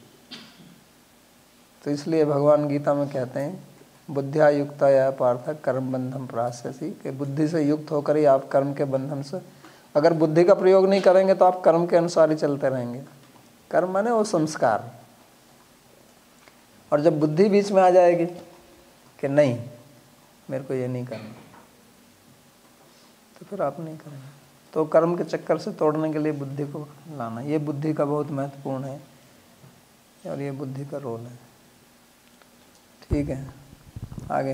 तो इसलिए भगवान गीता में कहते हैं बुद्धिया युक्ता या पार्थ कर्म बंधन प्राश्यसी, कि बुद्धि से युक्त होकर ही आप कर्म के बंधन से, अगर बुद्धि का प्रयोग नहीं करेंगे तो आप कर्म के अनुसार ही चलते रहेंगे। कर्म माने वो संस्कार, और जब बुद्धि बीच में आ जाएगी कि नहीं मेरे को ये नहीं करना, तो फिर आप नहीं करेंगे। तो कर्म के चक्कर से तोड़ने के लिए बुद्धि को लाना, ये बुद्धि का बहुत महत्वपूर्ण है और ये बुद्धि का रोल है। ठीक है, आगे।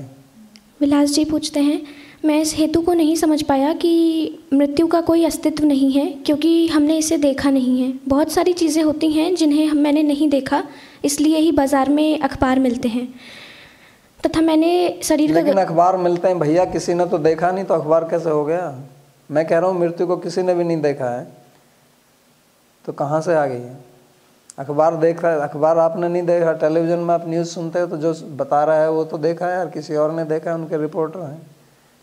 विलास जी पूछते हैं, मैं इस हेतु को नहीं समझ पाया कि मृत्यु का कोई अस्तित्व नहीं है, क्योंकि हमने इसे देखा नहीं है। बहुत सारी चीज़ें होती हैं जिन्हें मैंने नहीं देखा, इसलिए ही बाज़ार में अखबार मिलते हैं तथा मैंने शरीर का। लेकिन अखबार मिलते हैं भैया, किसी ने तो देखा नहीं, तो अखबार कैसे हो गया। मैं कह रहा हूँ मृत्यु को किसी ने भी नहीं देखा है, तो कहाँ से आ गई है। अखबार देख रहा है, अखबार आपने नहीं देखा, टेलीविज़न में आप न्यूज़ सुनते हो तो जो बता रहा है वो तो देखा है, यार किसी और ने देखा है, उनके रिपोर्टर हैं।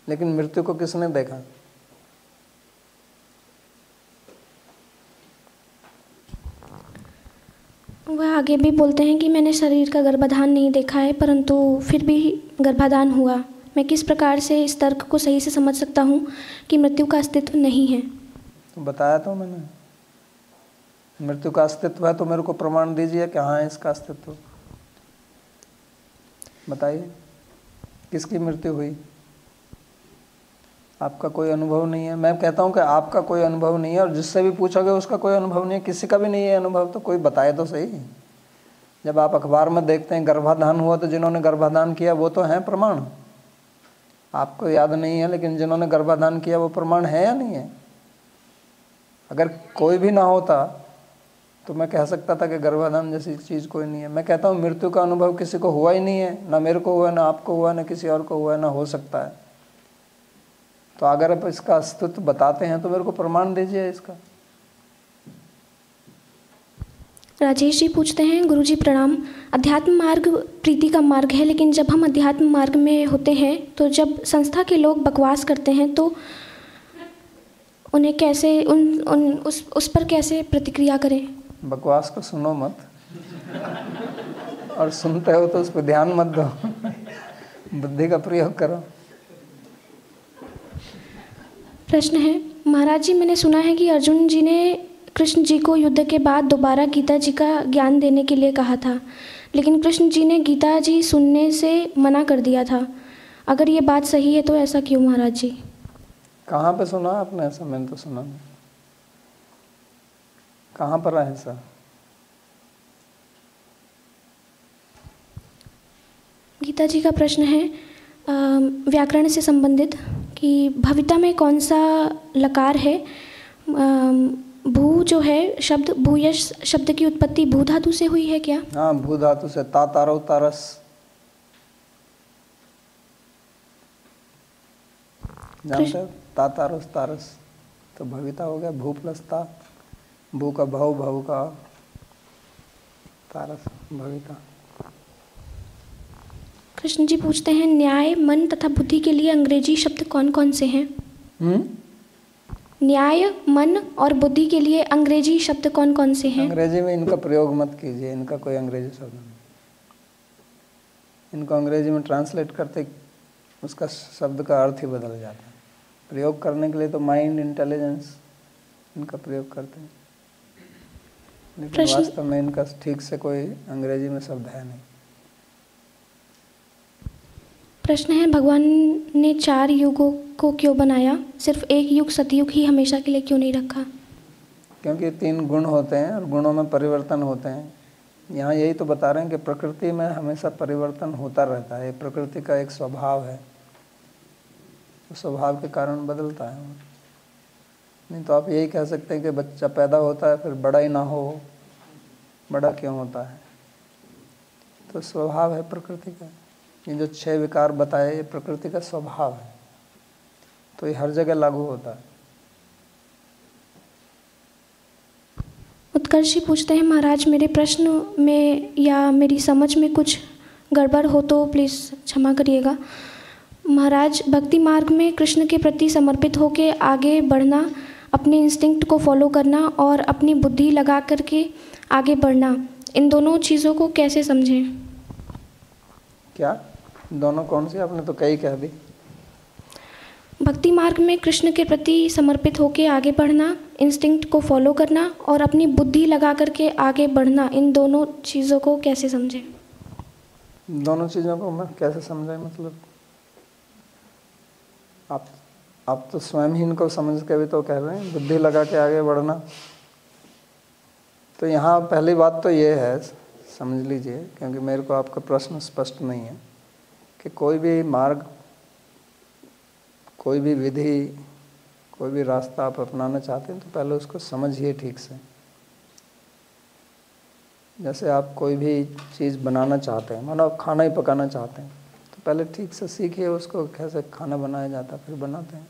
लेकिन मृत्यु को किसने देखा। वह आगे भी बोलते हैं कि मैंने शरीर का गर्भाधान नहीं देखा है, परंतु फिर भी गर्भाधान हुआ। मैं किस प्रकार से इस तर्क को सही से समझ सकता हूँ कि मृत्यु का अस्तित्व नहीं है। तो बताया तो मैंने, मृत्यु का अस्तित्व है, तो मेरे को प्रमाण दीजिए कि हाँ इसका अस्तित्व। बताइए किसकी मृत्यु हुई। आपका कोई अनुभव नहीं है। मैं कहता हूँ कि आपका कोई अनुभव नहीं है, और जिससे भी पूछोगे उसका कोई अनुभव नहीं है, किसी का भी नहीं है अनुभव, तो कोई बताए तो सही। जब आप अखबार में देखते हैं गर्भाधान हुआ, तो जिन्होंने गर्भाधान किया वो तो हैं प्रमाण। आपको याद नहीं है, लेकिन जिन्होंने गर्भाधान किया वो प्रमाण है या नहीं है। अगर कोई भी ना होता तो मैं कह सकता था कि गर्भाधान जैसी चीज़ कोई नहीं है। मैं कहता हूँ मृत्यु का अनुभव किसी को हुआ ही नहीं है, ना मेरे को हुआ, ना आपको हुआ, ना किसी और को हुआ, ना हो सकता है। तो अगर आप इसका अस्तित्व बताते हैं तो मेरे को प्रमाण दीजिए इसका। राजेश जी पूछते हैं, गुरुजी प्रणाम। अध्यात्म मार्ग प्रीति का मार्ग है, लेकिन जब हम अध्यात्म मार्ग में होते हैं तो जब संस्था के लोग बकवास करते हैं तो उन्हें कैसे उस पर कैसे प्रतिक्रिया करें। बकवास को सुनो मत, और सुनते हो तो उस पर ध्यान मत दो, बुद्धि का प्रयोग करो। प्रश्न है, महाराज जी मैंने सुना है कि अर्जुन जी ने कृष्ण जी को युद्ध के बाद दोबारा गीता जी का ज्ञान देने के लिए कहा था, लेकिन कृष्ण जी ने गीता जी सुनने से मना कर दिया था। अगर ये बात सही है तो ऐसा क्यों महाराज जी। कहाँ पे सुना आपने ऐसा। मैंने तो सुना नहीं, कहाँ पर है ऐसा। गीता जी का प्रश्न है व्याकरण से संबंधित कि भविता में कौन सा लकार है। भू जो है शब्द, भूयश शब्द की उत्पत्ति भू धातु से हुई है क्या। हाँ, भू धातु से। तारो तारस, जानते हो, तारोस तारस, तो भविता हो गया भू प्लस ता। भू का भव, भव का तारस, भविता। कृष्ण जी पूछते हैं, न्याय, मन तथा बुद्धि के लिए अंग्रेजी शब्द कौन कौन से हैं। न्याय, मन और बुद्धि के लिए अंग्रेजी शब्द कौन कौन से हैं। अंग्रेजी में इनका प्रयोग मत कीजिए, इनका कोई अंग्रेजी शब्द नहीं। इनको अंग्रेजी में ट्रांसलेट करते उसका शब्द का अर्थ ही बदल जाता है। प्रयोग करने के लिए तो माइंड, इंटेलिजेंस इनका प्रयोग करते हैं, लेकिन वास्तव में इनका ठीक से कोई अंग्रेजी में शब्द है नहीं। प्रश्न है, भगवान ने 4 युगों को क्यों बनाया, सिर्फ एक युग सतयुग ही हमेशा के लिए क्यों नहीं रखा। क्योंकि 3 गुण होते हैं और गुणों में परिवर्तन होते हैं। यहाँ यही तो बता रहे हैं कि प्रकृति में हमेशा परिवर्तन होता रहता है, प्रकृति का एक स्वभाव है, तो स्वभाव के कारण बदलता है। नहीं तो आप यही कह सकते हैं कि बच्चा पैदा होता है फिर बड़ा ही ना हो, बड़ा क्यों होता है? तो स्वभाव है प्रकृति का। ये जो 6 विकार बताए ये प्रकृति का स्वभाव है, तो ये हर जगह लागू होता है। उत्कर्ष जी पूछते हैं, महाराज मेरे प्रश्न में या मेरी समझ में कुछ गड़बड़ हो तो प्लीज़ क्षमा करिएगा। महाराज, भक्ति मार्ग में कृष्ण के प्रति समर्पित होकर आगे बढ़ना, अपने इंस्टिंक्ट को फॉलो करना और अपनी बुद्धि लगा करके आगे बढ़ना, इन दोनों चीज़ों को कैसे समझें? क्या दोनों कौन सी? आपने तो कई कह दी। भक्ति मार्ग में कृष्ण के प्रति समर्पित होकर आगे बढ़ना, इंस्टिंक्ट को फॉलो करना और अपनी बुद्धि लगा करके आगे बढ़ना, इन दोनों चीज़ों को कैसे समझें? दोनों चीज़ों को मैं कैसे समझें मतलब आप तो स्वयं ही इनको समझ के भी तो कह रहे हैं, बुद्धि लगा के आगे बढ़ना। तो यहाँ पहली बात तो ये है, समझ लीजिए, क्योंकि मेरे को आपका प्रश्न स्पष्ट नहीं है, कि कोई भी मार्ग, कोई भी विधि, कोई भी रास्ता आप अपनाना चाहते हैं तो पहले उसको समझिए ठीक से। जैसे आप कोई भी चीज़ बनाना चाहते हैं, मानो आप खाना ही पकाना चाहते हैं, तो पहले ठीक से सीखिए उसको कैसे खाना बनाया जाता है, फिर बनाते हैं।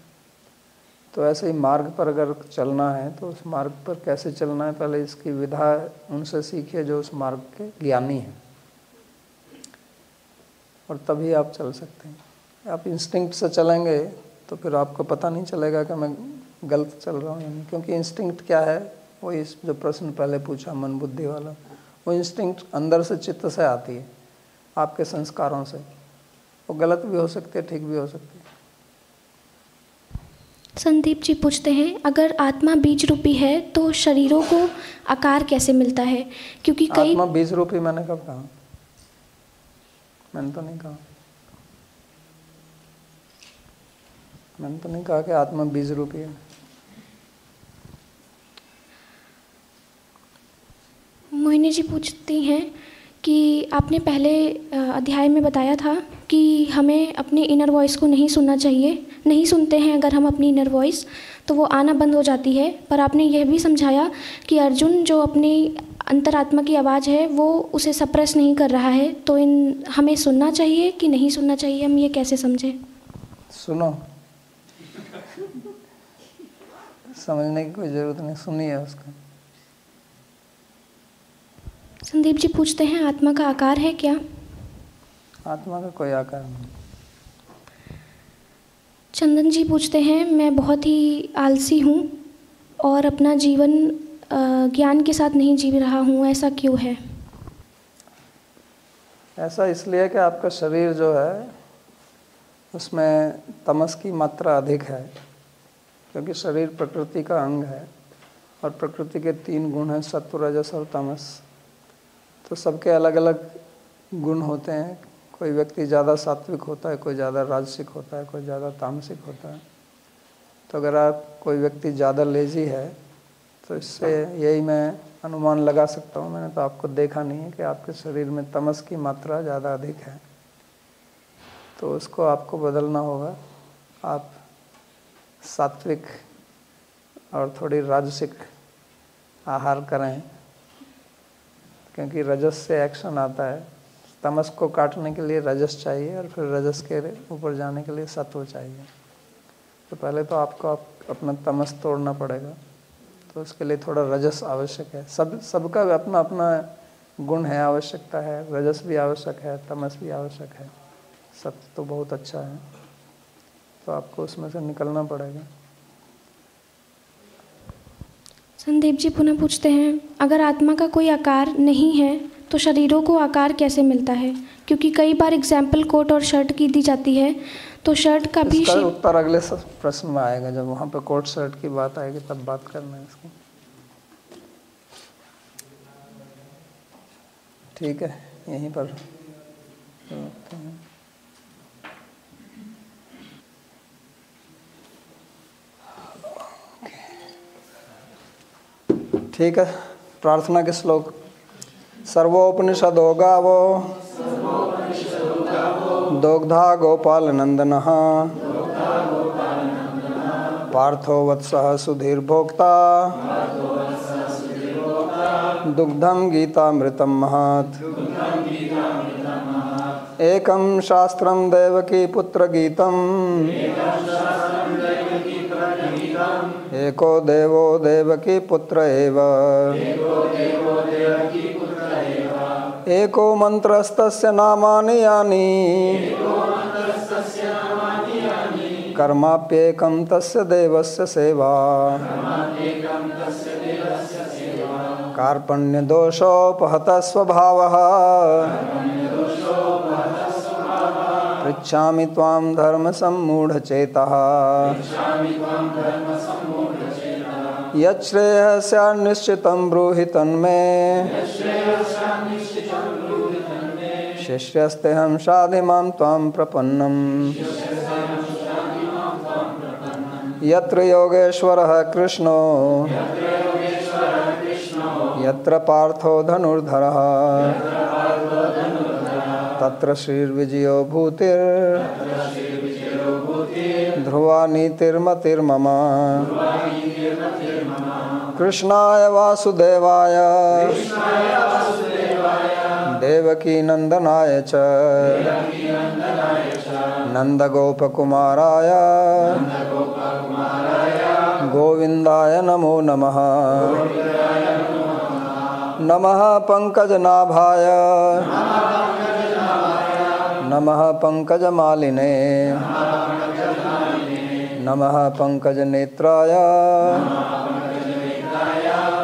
तो ऐसे ही मार्ग पर अगर चलना है तो उस मार्ग पर कैसे चलना है, पहले इसकी विधा उनसे सीखिए जो उस मार्ग के ज्ञानी हैं, और तभी आप चल सकते हैं। आप इंस्टिंक्ट से चलेंगे तो फिर आपको पता नहीं चलेगा कि मैं गलत चल रहा हूँ या नहीं, क्योंकि इंस्टिंक्ट क्या है, वो इस जो प्रश्न पहले पूछा मन बुद्धि वाला, वो इंस्टिंक्ट अंदर से, चित्त से आती है, आपके संस्कारों से। वो गलत भी हो सकती है, ठीक भी हो सकती है। संदीप जी पूछते हैं, अगर आत्मा बीज रूपी है तो शरीरों को आकार कैसे मिलता है? क्योंकि कई आत्मा बीज रूपी मैंने कब कहा? मैंने तो नहीं कहा। मैंने तो नहीं कहा कि आत्मा बीज रूपी है। मोहिनी जी पूछती हैं कि आपने पहले अध्याय में बताया था कि हमें अपने इनर वॉइस को नहीं सुनना चाहिए, नहीं सुनते हैं अगर हम अपनी इनर वॉइस तो वो आना बंद हो जाती है। पर आपने यह भी समझाया कि अर्जुन जो अपनी अंतरात्मा की आवाज़ है वो उसे सप्रेस नहीं कर रहा है, तो हमें सुनना चाहिए कि नहीं सुनना चाहिए, हम ये कैसे समझें? सुनो, समझने की कोई ज़रूरत नहीं, सुनिए उसको। संदीप जी पूछते हैं, आत्मा का आकार है क्या? आत्मा का कोई आकार नहीं। चंदन जी पूछते हैं, मैं बहुत ही आलसी हूँ और अपना जीवन ज्ञान के साथ नहीं जी रहा हूँ, ऐसा क्यों है? ऐसा इसलिए कि आपका शरीर जो है उसमें तमस की मात्रा अधिक है, क्योंकि शरीर प्रकृति का अंग है और प्रकृति के 3 गुण हैं, सत्व, रजस और तमस। तो सबके अलग अलग गुण होते हैं। कोई व्यक्ति ज़्यादा सात्विक होता है, कोई ज़्यादा राजसिक होता है, कोई ज़्यादा तामसिक होता है। तो अगर आप कोई व्यक्ति ज़्यादा लेजी है तो इससे यही मैं अनुमान लगा सकता हूँ, मैंने तो आपको देखा नहीं है, कि आपके शरीर में तमस की मात्रा ज़्यादा अधिक है। तो उसको आपको बदलना होगा। आप सात्विक और थोड़ी राजसिक आहार करें, क्योंकि रजस से एक्शन आता है। तमस को काटने के लिए रजस चाहिए और फिर रजस के ऊपर जाने के लिए सत्व चाहिए। तो पहले तो आपको अपना तमस तोड़ना पड़ेगा, तो उसके लिए थोड़ा रजस आवश्यक है। सबका अपना अपना गुण है, आवश्यकता है। रजस भी आवश्यक है, तमस भी आवश्यक है। सब तो बहुत अच्छा है, तो आपको उसमें से निकलना पड़ेगा। संदीप जी पुनः पूछते हैं, अगर आत्मा का कोई आकार नहीं है तो शरीरों को आकार कैसे मिलता है? क्योंकि कई बार एग्जाम्पल कोट और शर्ट की दी जाती है, तो शर्ट का भी उत्तर अगले प्रश्न में आएगा। जब वहाँ पे कोट शर्ट की बात आएगी तब बात करना है इसकी। ठीक है, यहीं पर ठीक है। प्रार्थना के श्लोक। सर्वोपनिषदो गावो दोग्धा गोपालनंदनः पार्थो वत्सः सुधीर्भोक्ता दुग्धं गीतामृतं महत्। एकं शास्त्रं देवकी पुत्र गीतम् एको देवो देवकी पुत्र एव एको मंत्रस्तस्य नामानि यानि कर्माप्येकं तस्य देवस्य सेवा। कार्पण्यदोषोपहतः स्वभावः पृच्छामि त्वां धर्मसम्मूढचेतः यच्छ्रेयः स्यान्निश्चितं ब्रूहि तन्मे शिष्यस्तेऽहं शाधिमां त्वां प्रपन्नम्। यत्र योगेश्वरः कृष्णो यत्र पार्थो धनुर्धरः तत्र श्रीर्विजयो भूतिर्ध्रुवा नीतिर्मतिर्मम। कृष्णाय वासुदेवाय देवकी नंदनाय च नंदगोपकुमाराय गोविंदाय नमो नमः। नमः पंकजनाभाय नमः पंकजमालिने नमः पंकजनेत्राय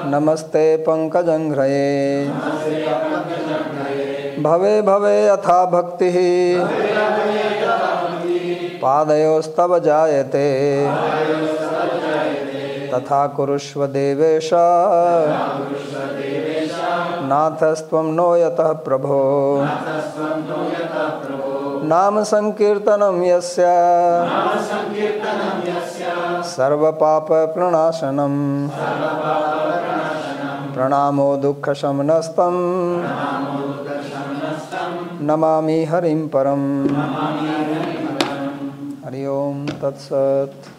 नमस्ते पंकजंघ्रये। भवे भवे यथा भक्तिः पादयोस्तव जायते तथा कुरुष्व देवेश नाथस्त्वं नो यतः प्रभो। नाम संकीर्तनं यस्य सर्वपाप प्रणाशनं प्रणामो दुःखशमनस्तं नमामि हरिं परम्। हरि ओम तत्सत्।